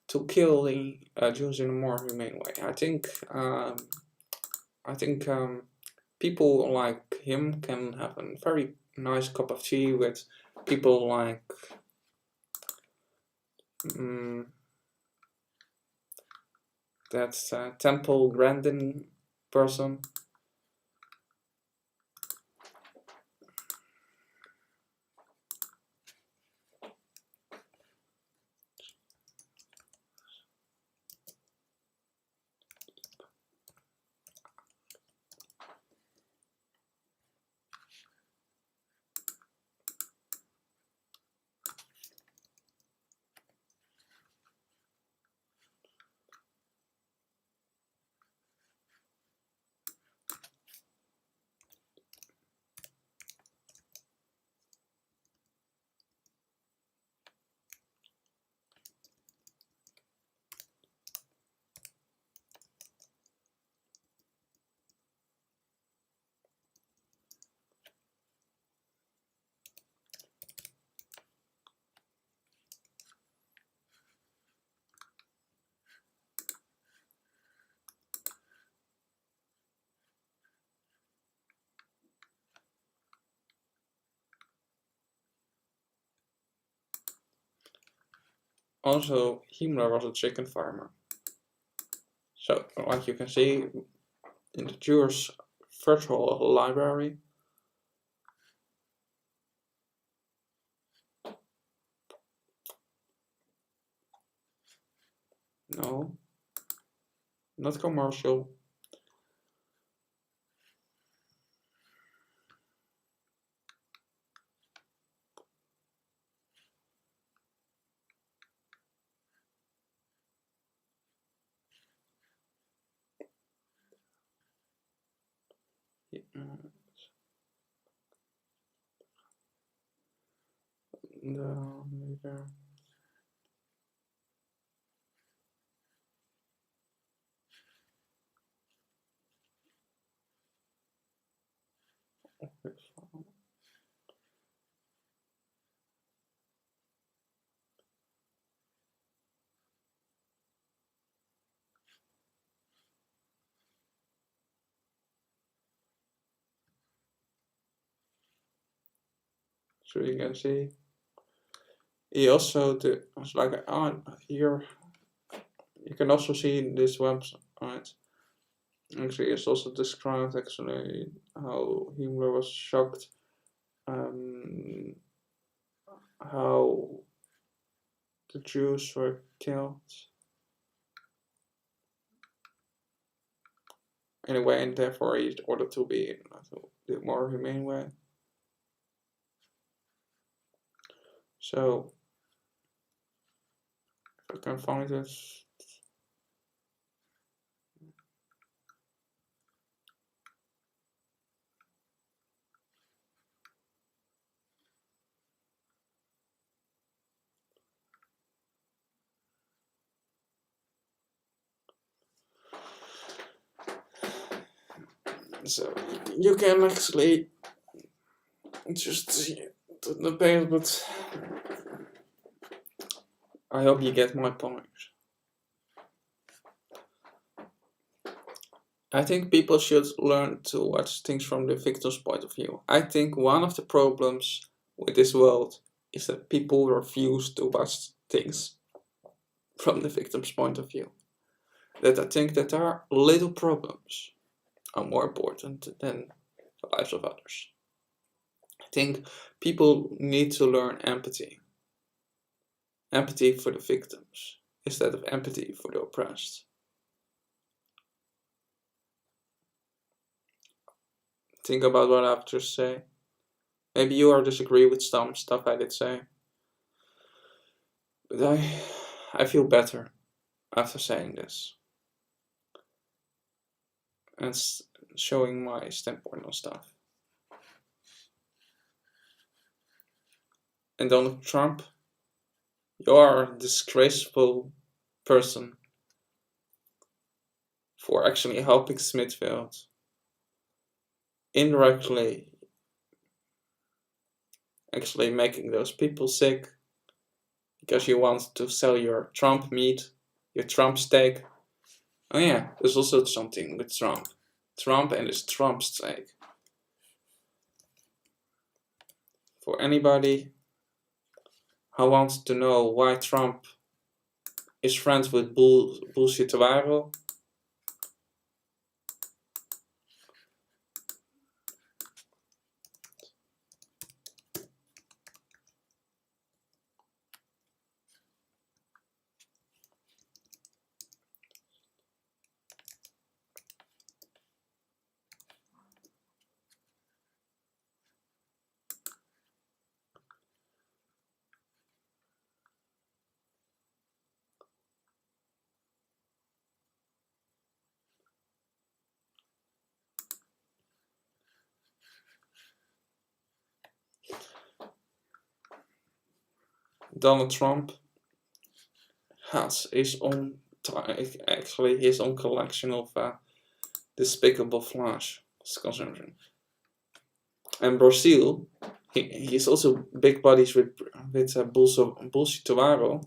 to kill the Jews in a more humane way. I think people like him can have a very nice cup of tea with people like that Temple Grandin person. Also, Himmler was a chicken farmer. So, like you can see in the Jewish virtual library, no, not commercial. The so you can see he also was like here you can also see this website. Actually, it's also described actually how Himmler was shocked how the Jews were killed in a way, and therefore he ordered to be the more humane way. So if I can find this. So you can actually just see the page, but I hope you get my point. I think people should learn to watch things from the victim's point of view. I think one of the problems with this world is that people refuse to watch things from the victim's point of view. That I think that our little problems are more important than the lives of others. I think people need to learn empathy. Empathy for the victims instead of empathy for the oppressed. Think about what I've just said. Maybe you are disagree with some stuff I did say. But I feel better after saying this. And showing my standpoint on stuff. And Donald Trump, you are a disgraceful person for actually helping Smithfield. Indirectly, actually making those people sick because you want to sell your Trump meat, your Trump steak. Oh yeah, there's also something with Trump. Trump and his Trump steak. For anybody who wants to know why Trump is friends with bullshit Tawaro, Donald Trump has his own collection of despicable flash consumption. And Brazil, he's also big buddies with Bolsonaro.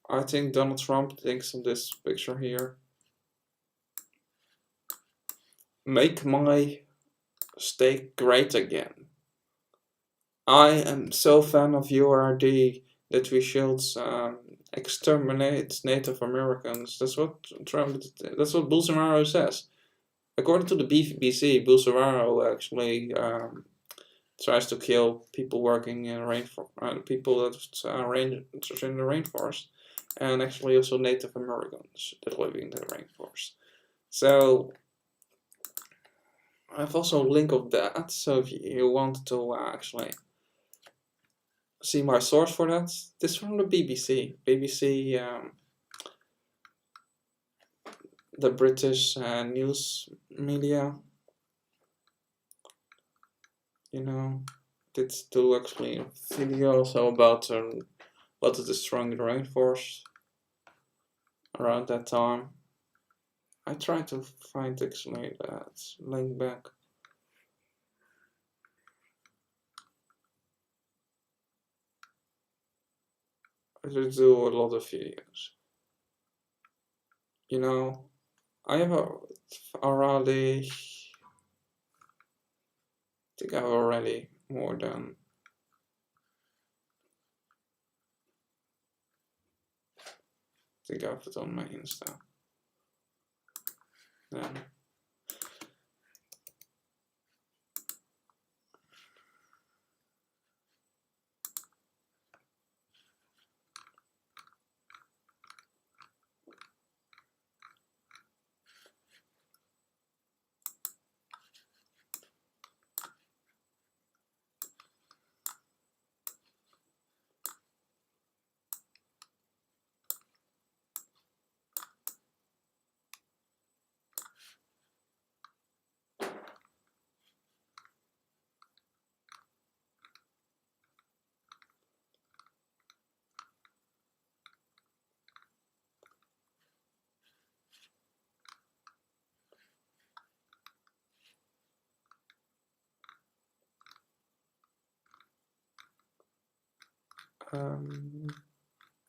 I think Donald Trump thinks of this picture here. Make my steak great again. I am so fan of your idea that we should exterminate Native Americans. That's what Trump. That's what Bolsonaro says. According to the BBC, Bolsonaro actually tries to kill people working in rainforest, people that are in the rainforest, and actually also Native Americans that live in the rainforest. So I have also a link of that. So if you want to actually see my source for that, this is from the BBC. BBC, the British news media. You know, did do actually a video also about what is destroying the rainforest around that time. I tried to find actually that link back. I did do a lot of videos. You know, I have already. I think I have already more than think I have it on my Insta. Then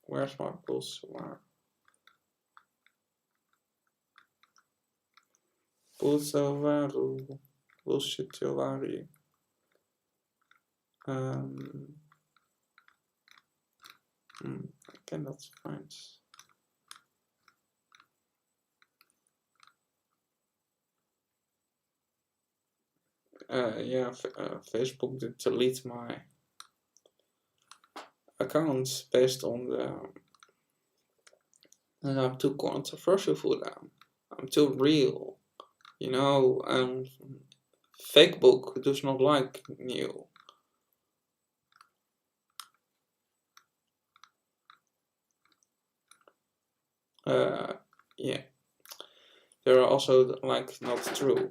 where's my pulsar? Pulsavaru Bullshitulari. I cannot find. Yeah, Facebook did delete my account based on the. And I'm too controversial for them. I'm too real. You know, Facebook does not like new. Yeah. They're also like not true.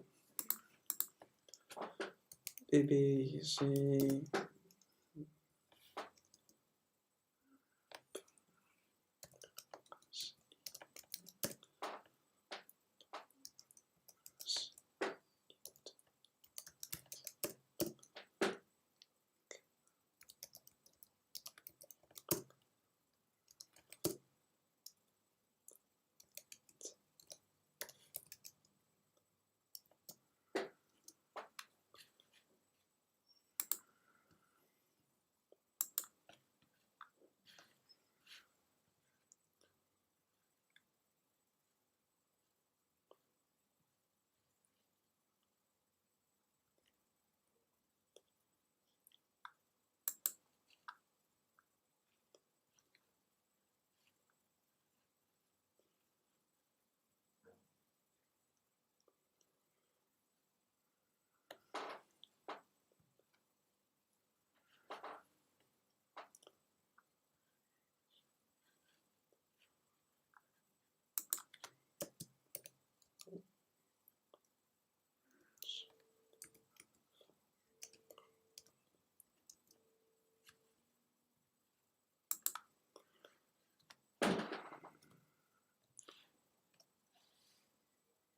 BBC.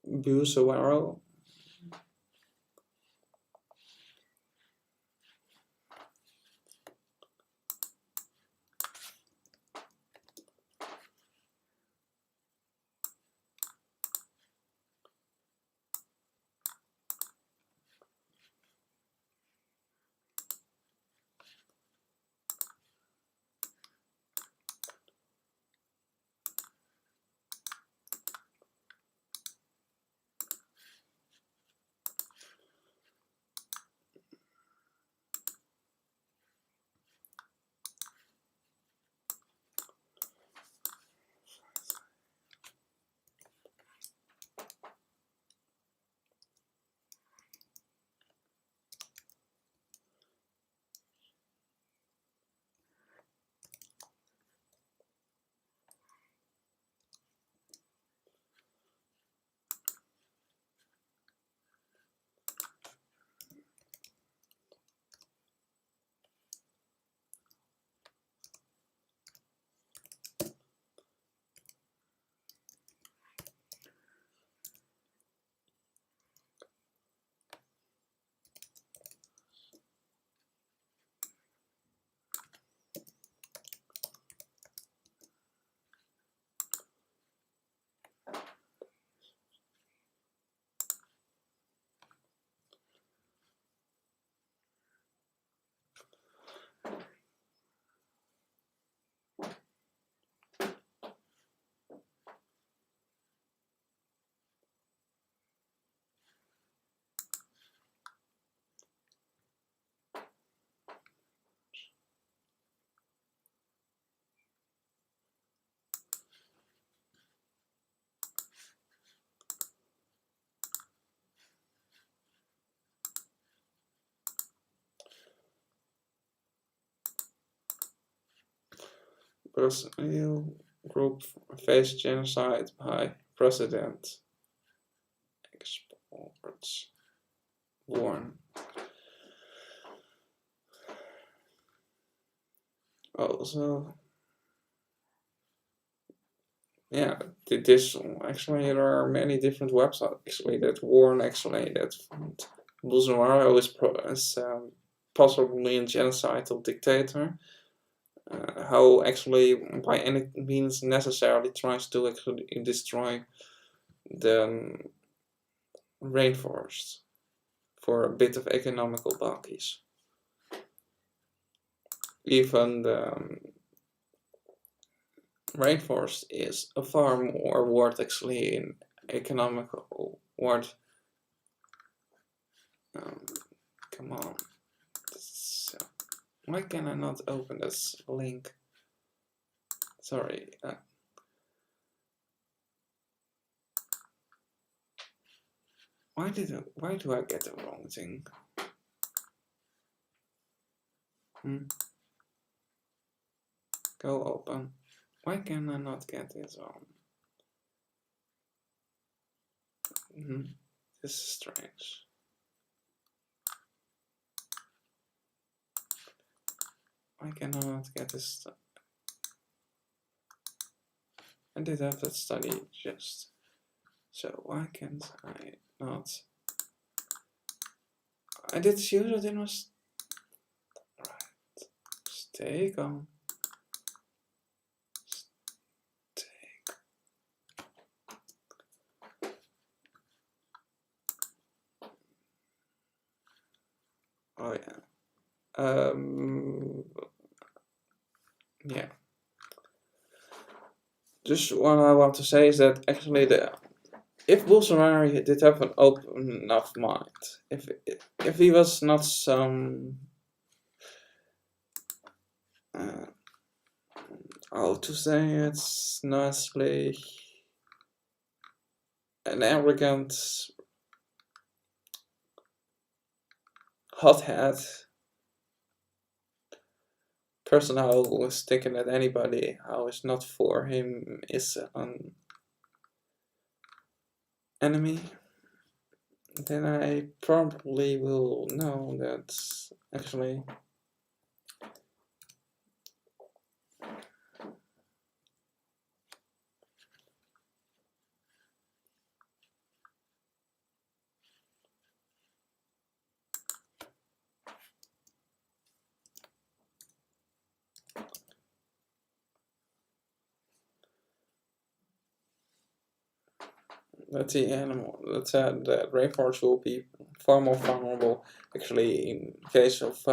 Busawaro. personnel group faced genocide by President exports warn. Also, yeah, this actually there are many different websites actually that warn actually that Bolsonaro is possibly a genocidal dictator. How actually by any means necessarily tries to actually destroy the rainforest for a bit of economical buckies. Even the rainforest is a far more word actually in economical word. Come on. Why can I not open this link? Sorry. Why do I get the wrong thing? Go open. Why can I not get this on? This is strange. Why can I not get this? I did have that study just. So why can't I not? I did use it in my. Right. Stay calm. Oh yeah. Yeah. Just what I want to say is that actually if Bolsonaro did have an open enough mind, if he was not some how to say it nicely, an arrogant hothead person who is thinking that anybody who is not for him is an enemy, then I probably will know that actually the rainforest will be far more vulnerable actually in case of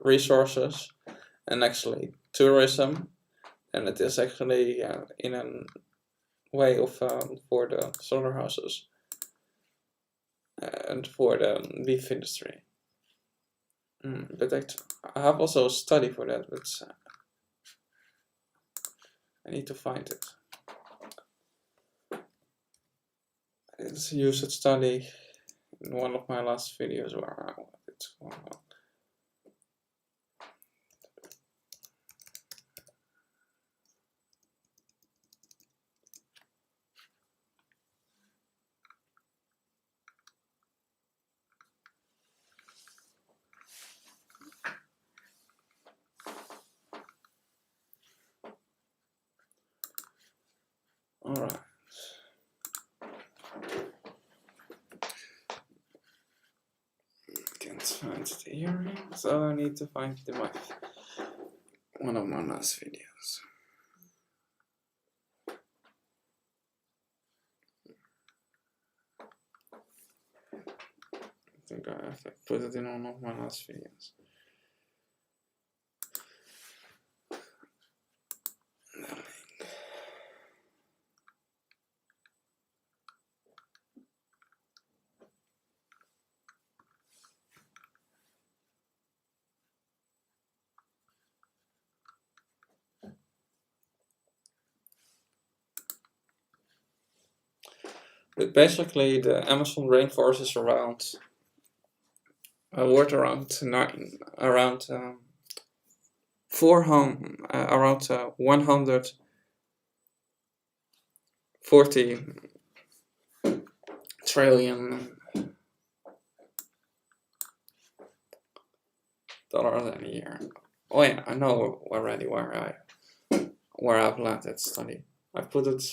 resources and actually tourism, and it is actually in a way of for the slaughterhouses and for the beef industry. But I have also a study for that, but I need to find it. It's a used study in one of my last videos where I wanted to. Alright. Can't find it here, so I need to find one of my last videos. I think I have to put it in one of my last videos. But basically, the Amazon rainforest is around worth around around 140 trillion dollars in a year. Oh yeah, I know already where I've learned that study. I put it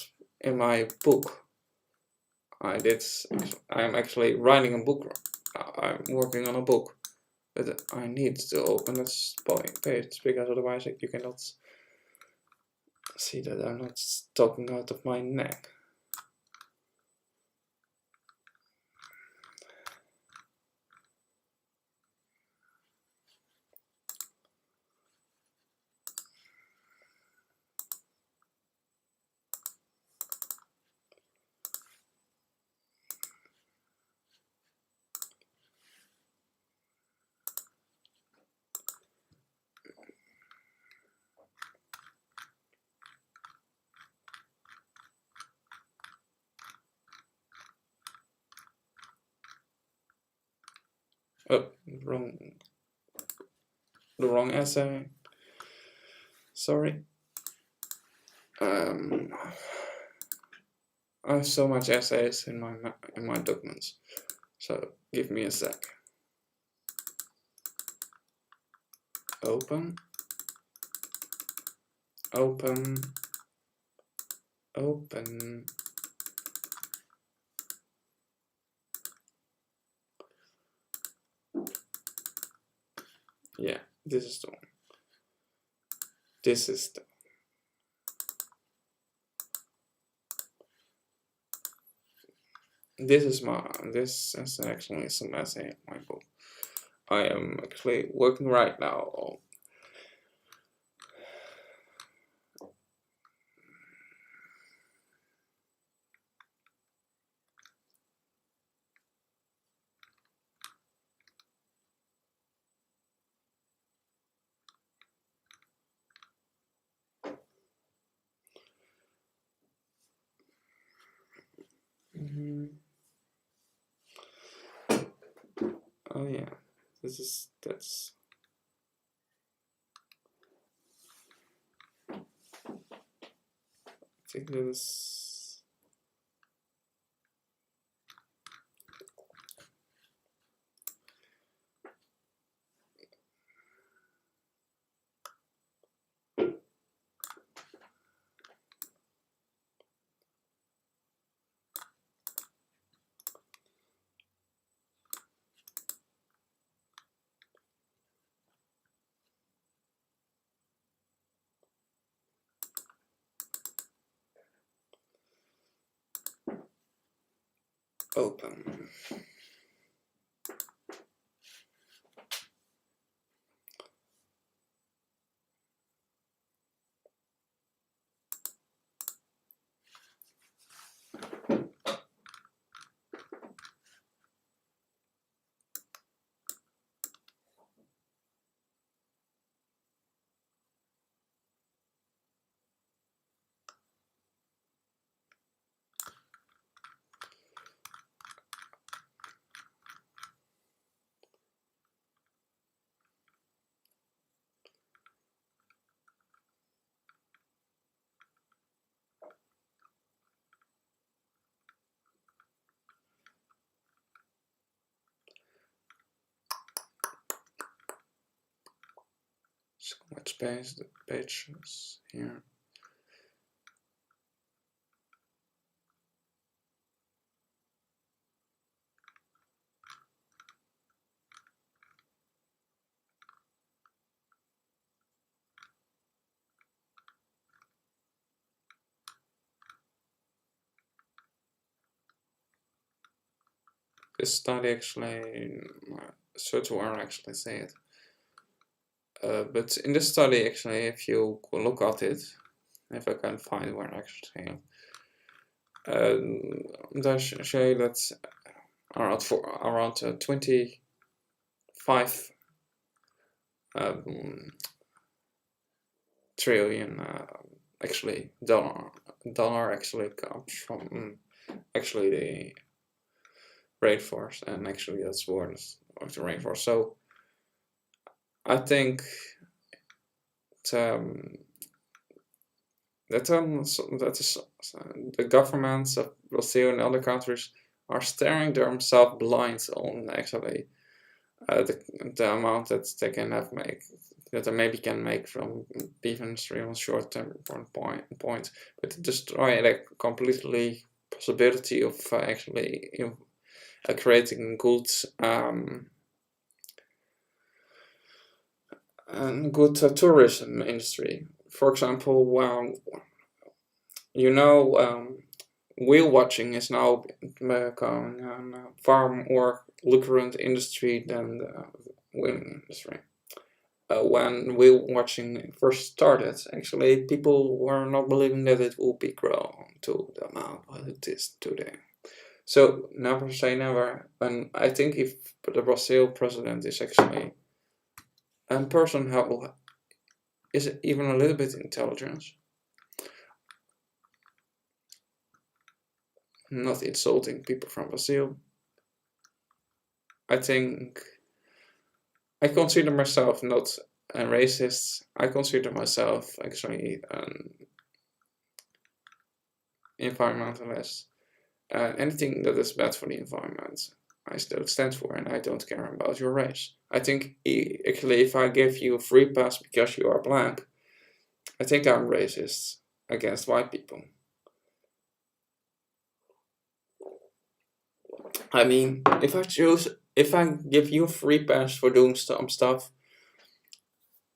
in my book. I'm actually writing a book. I'm working on a book, but I need to open this page because otherwise you cannot see that I'm not talking out of my neck. Oh, the wrong essay. Sorry. I have so much essays in my documents, so give me a sec. Open. Yeah, this is the one. This is actually some essay in my book. I am actually working right now on. Oh yeah, that's. I think this. Open. So much space, the pages here. This study actually, search warrant actually say it. But in this study, actually, if you look at it, if I can find where I actually say it, they show that around 25 trillion actually dollar actually comes from actually the rainforest, and actually that's borders of the rainforest. So I think the governments of Brazil and other countries are staring themselves blind on actually the amount that they can that they maybe can make from even real short-term point, but to destroy like completely possibility of actually creating good and good tourism industry. For example, whale watching is now becoming a far more lucrative industry than the whaling industry. When whale watching first started, actually, people were not believing that it would be grown to the amount that it is today. So never say never. And I think if the Brazil president is actually a person who is even a little bit intelligent, not insulting people from Brazil, I think I consider myself not a racist. I consider myself actually an environmentalist. Anything that is bad for the environment, I still stand for, and I don't care about your race. I think actually, if I give you a free pass because you are black, I think I'm racist against white people. I mean, if I give you a free pass for doing some stuff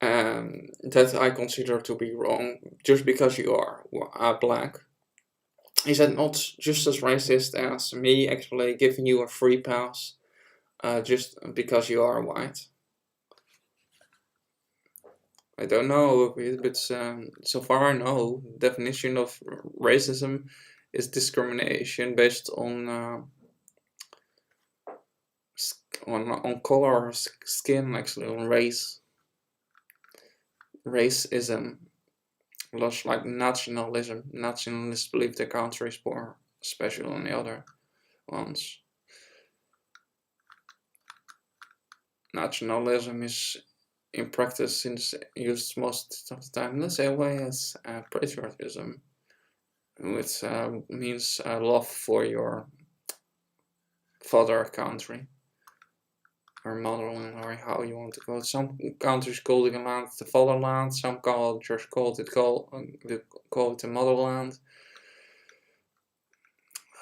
that I consider to be wrong, just because you are black, is that not just as racist as me actually giving you a free pass just because you are white? I don't know, but so far I know, the definition of racism is discrimination based on color or skin, actually, on race. Racism, just like nationalism. Nationalists believe their country is more special than the other ones. Nationalism is in practice used most of the time the same way as patriotism, which means love for your father country or motherland, or how you want to call it. Some countries call the land the fatherland, some cultures call it the motherland.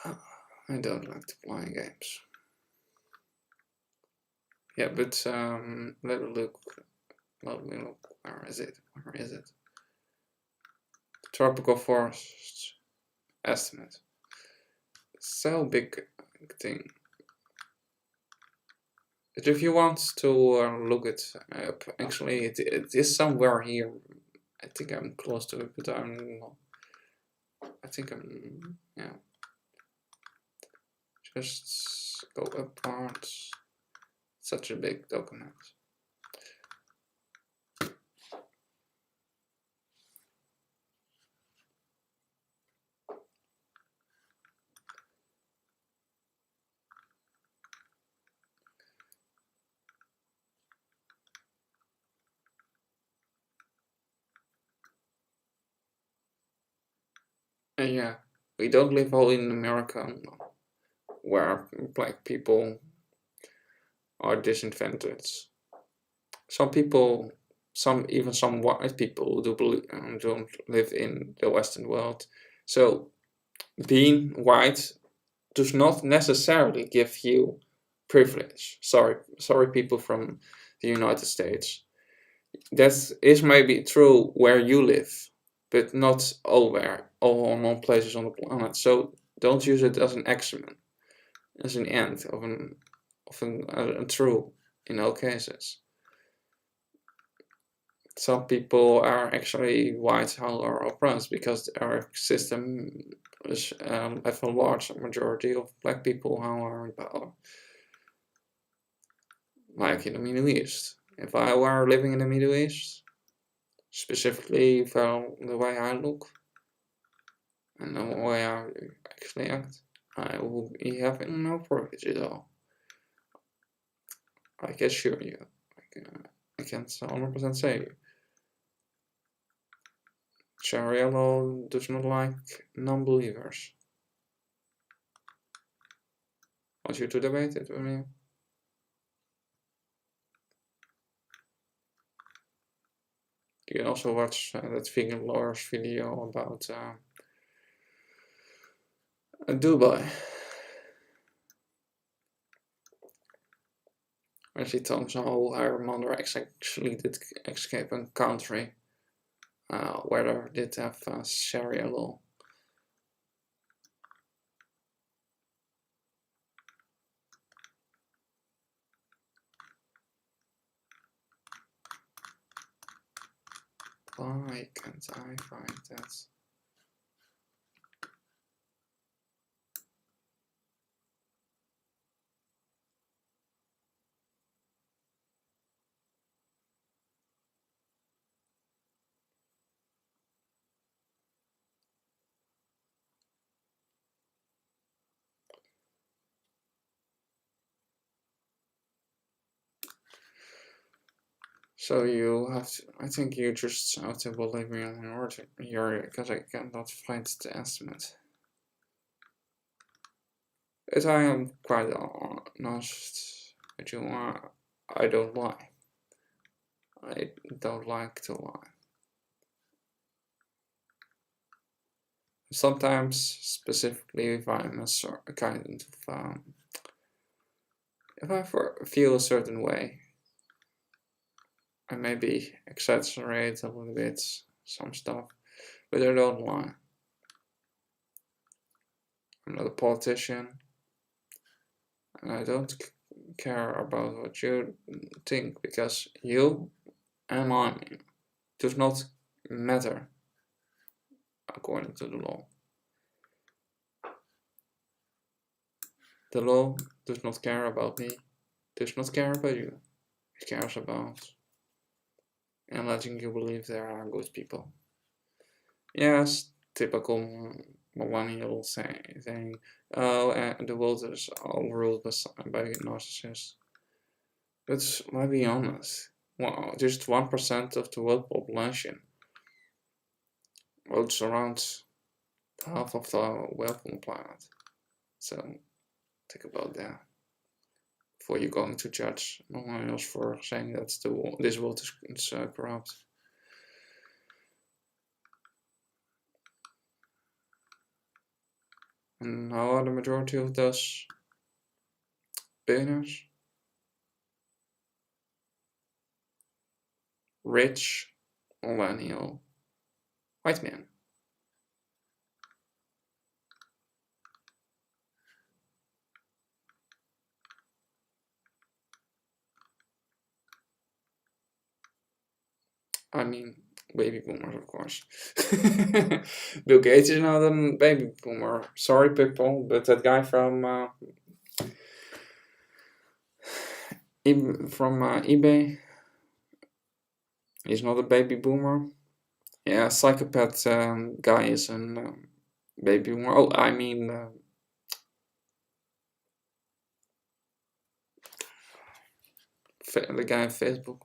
I don't like to play games. Yeah, but let me look. Where is it? Tropical forests estimate. So big thing. But if you want to look it up, actually it is somewhere here. I think I'm close to it, but yeah. Just go upwards. Such a big document. And yeah, we don't live all in America where black people are disadvantaged. Some people, even some white people don't live in the Western world. So being white does not necessarily give you privilege. Sorry people from the United States. That is maybe true where you live, but not all places on the planet. So don't use it as an axiom, as an end of a true in all cases. Some people are actually white or oppressed because our system is have a large majority of black people who are in power. Like in the Middle East. If I were living in the Middle East, specifically from the way I look and the way I actually act, I will be having no privilege at all. I can assure you. I can't 100% say Sharia law does not like non-believers. Want you to debate it with me? You can also watch that vegan lawyer's video about Dubai. Where she tells how her mother actually did escape a country where they did have Sharia law. Why can't I find that? So you have to, I think you just have to believe me in order because I cannot find the estimate. As I am quite honest with you, I don't lie. I don't like to lie. Sometimes, specifically if I'm a kind of, if I feel a certain way, I maybe exaggerate a little bit some stuff, but I don't lie. I'm not a politician, and I don't care about what you think, because you and I does not matter according to the law. The law does not care about me, does not care about you. It cares about and letting you believe there are good people. Yes, typical millennial saying, oh, and the world is all ruled by narcissists. But let's be honest, well, just 1% of the world population. Well, it's around half of the wealth on the planet. So think about that before you're going to judge millennials for saying that this world is corrupt. And how are the majority of those billionaires? Rich, millennial, white men. I mean, baby boomers, of course. Bill Gates is not a baby boomer. Sorry, people, but that guy from eBay, he's not a baby boomer. Yeah, psychopath guy is a baby boomer. Oh, I mean, the guy on Facebook,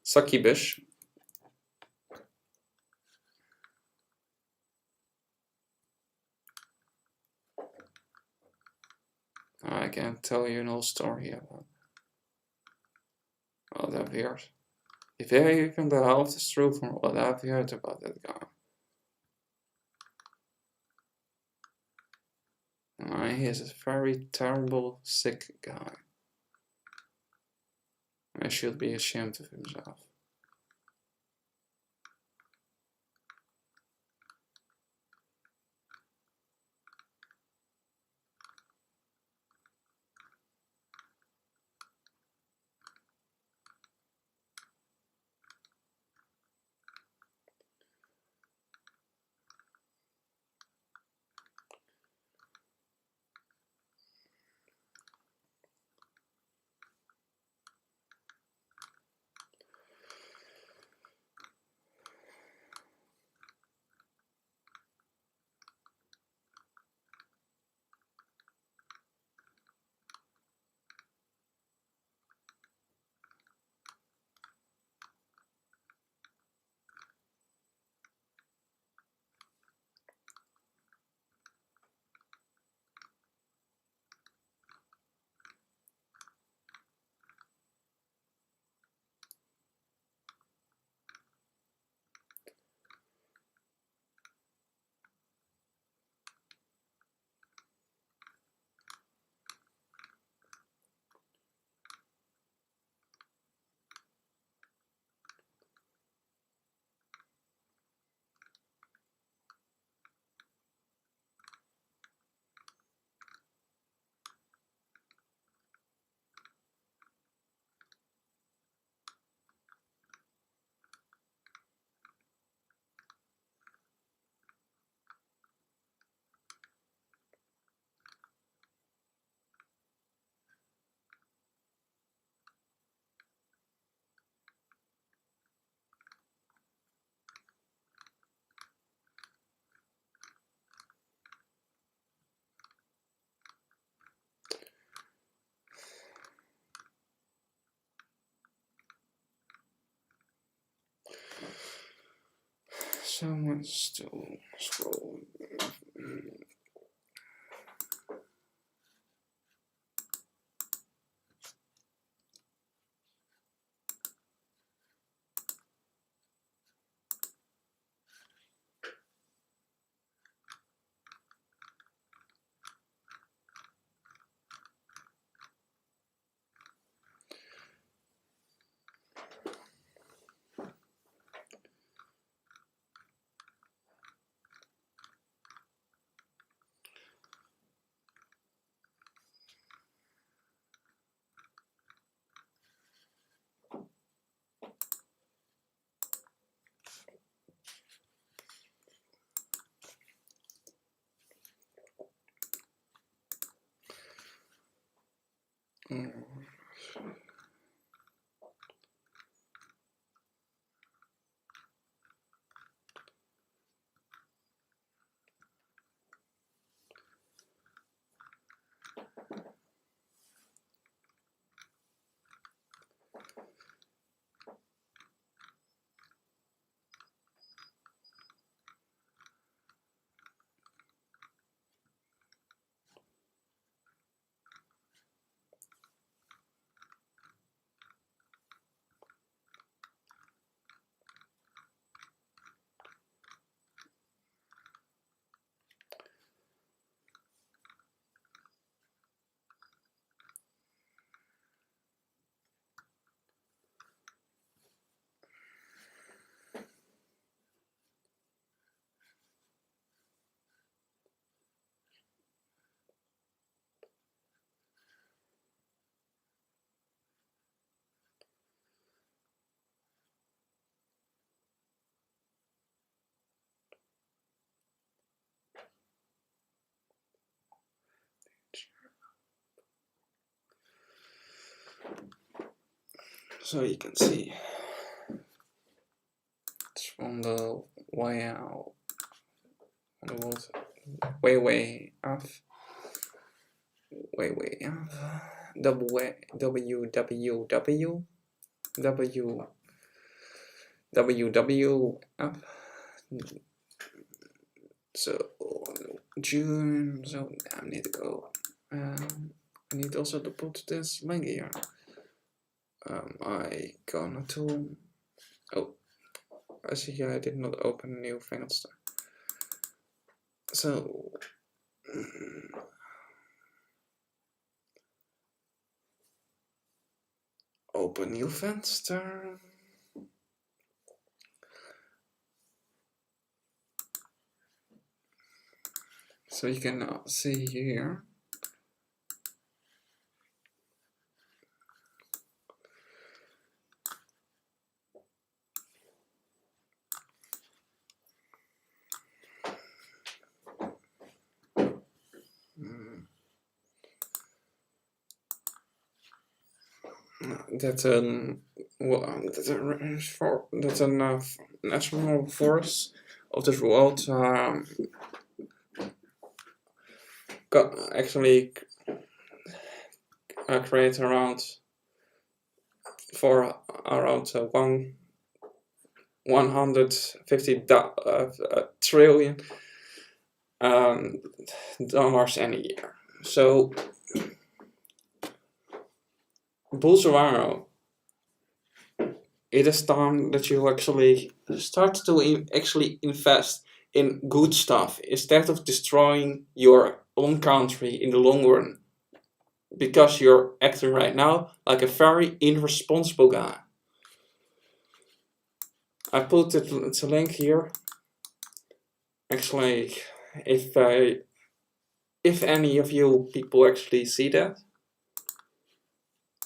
Succubus. I can tell you an whole story about what I've heard. If even the half is true from what I've heard about that guy. He is a very terrible, sick guy. I should be ashamed of himself. Someone's still scrolling. So you can see it's from the way out, the world way up, way up, www up. So June. So I need to go. I need also to put this link here. I gonna to. Oh, I see here I did not open a new fenster. So open new fenster. So you can see here. That's a national forest of this world. Got actually create around for around 150 trillion dollars in a year. So Bolsonaro, it is time that you actually start to actually invest in good stuff instead of destroying your own country in the long run, because you're acting right now like a very irresponsible guy. I put the link here. Actually, if any of you people actually see that,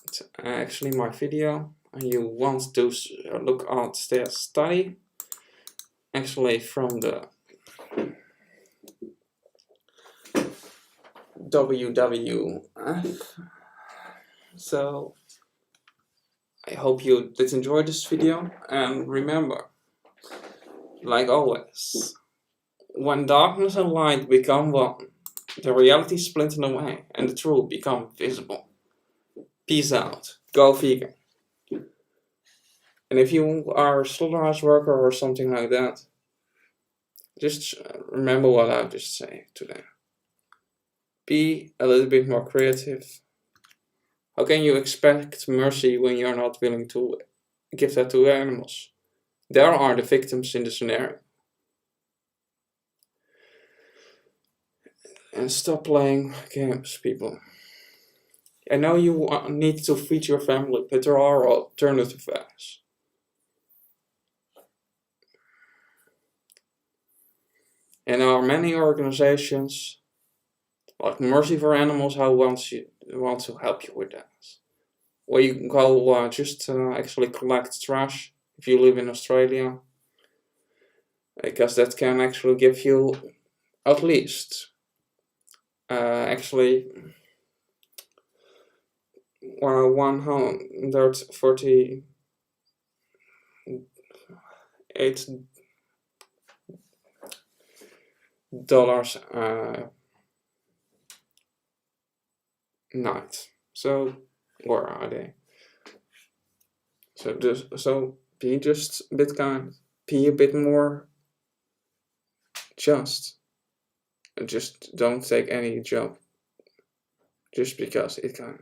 it's actually my video, and you want to look at their study, actually from the WWF. So I hope you did enjoy this video, and remember, like always, when darkness and light become one, the reality splinter away and the truth become visible. Peace out. Go vegan. And if you are a slaughterhouse worker or something like that, just remember what I just say today. Be a little bit more creative. How can you expect mercy when you're not willing to give that to animals? There are the victims in the scenario. And stop playing games, people. I know you need to feed your family, but there are alternative ways. And there are many organizations like Mercy for Animals who want to help you with that. Where you can go just actually collect trash if you live in Australia. Because that can actually give you at least actually $148 night. So where are they? So be just a bit kind. Be a bit more just. And just don't take any job just because it can.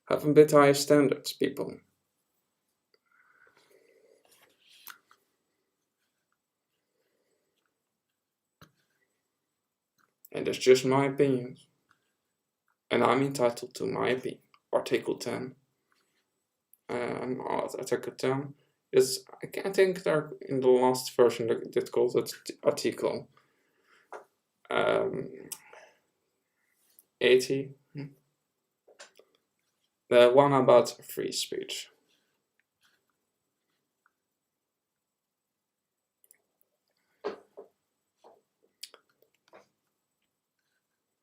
Have a bit higher standards, people. And that's just my opinion. And I'm entitled to my opinion. Article 10. Article 10 is, I think they're in the last version that called it Article 80. The one about free speech.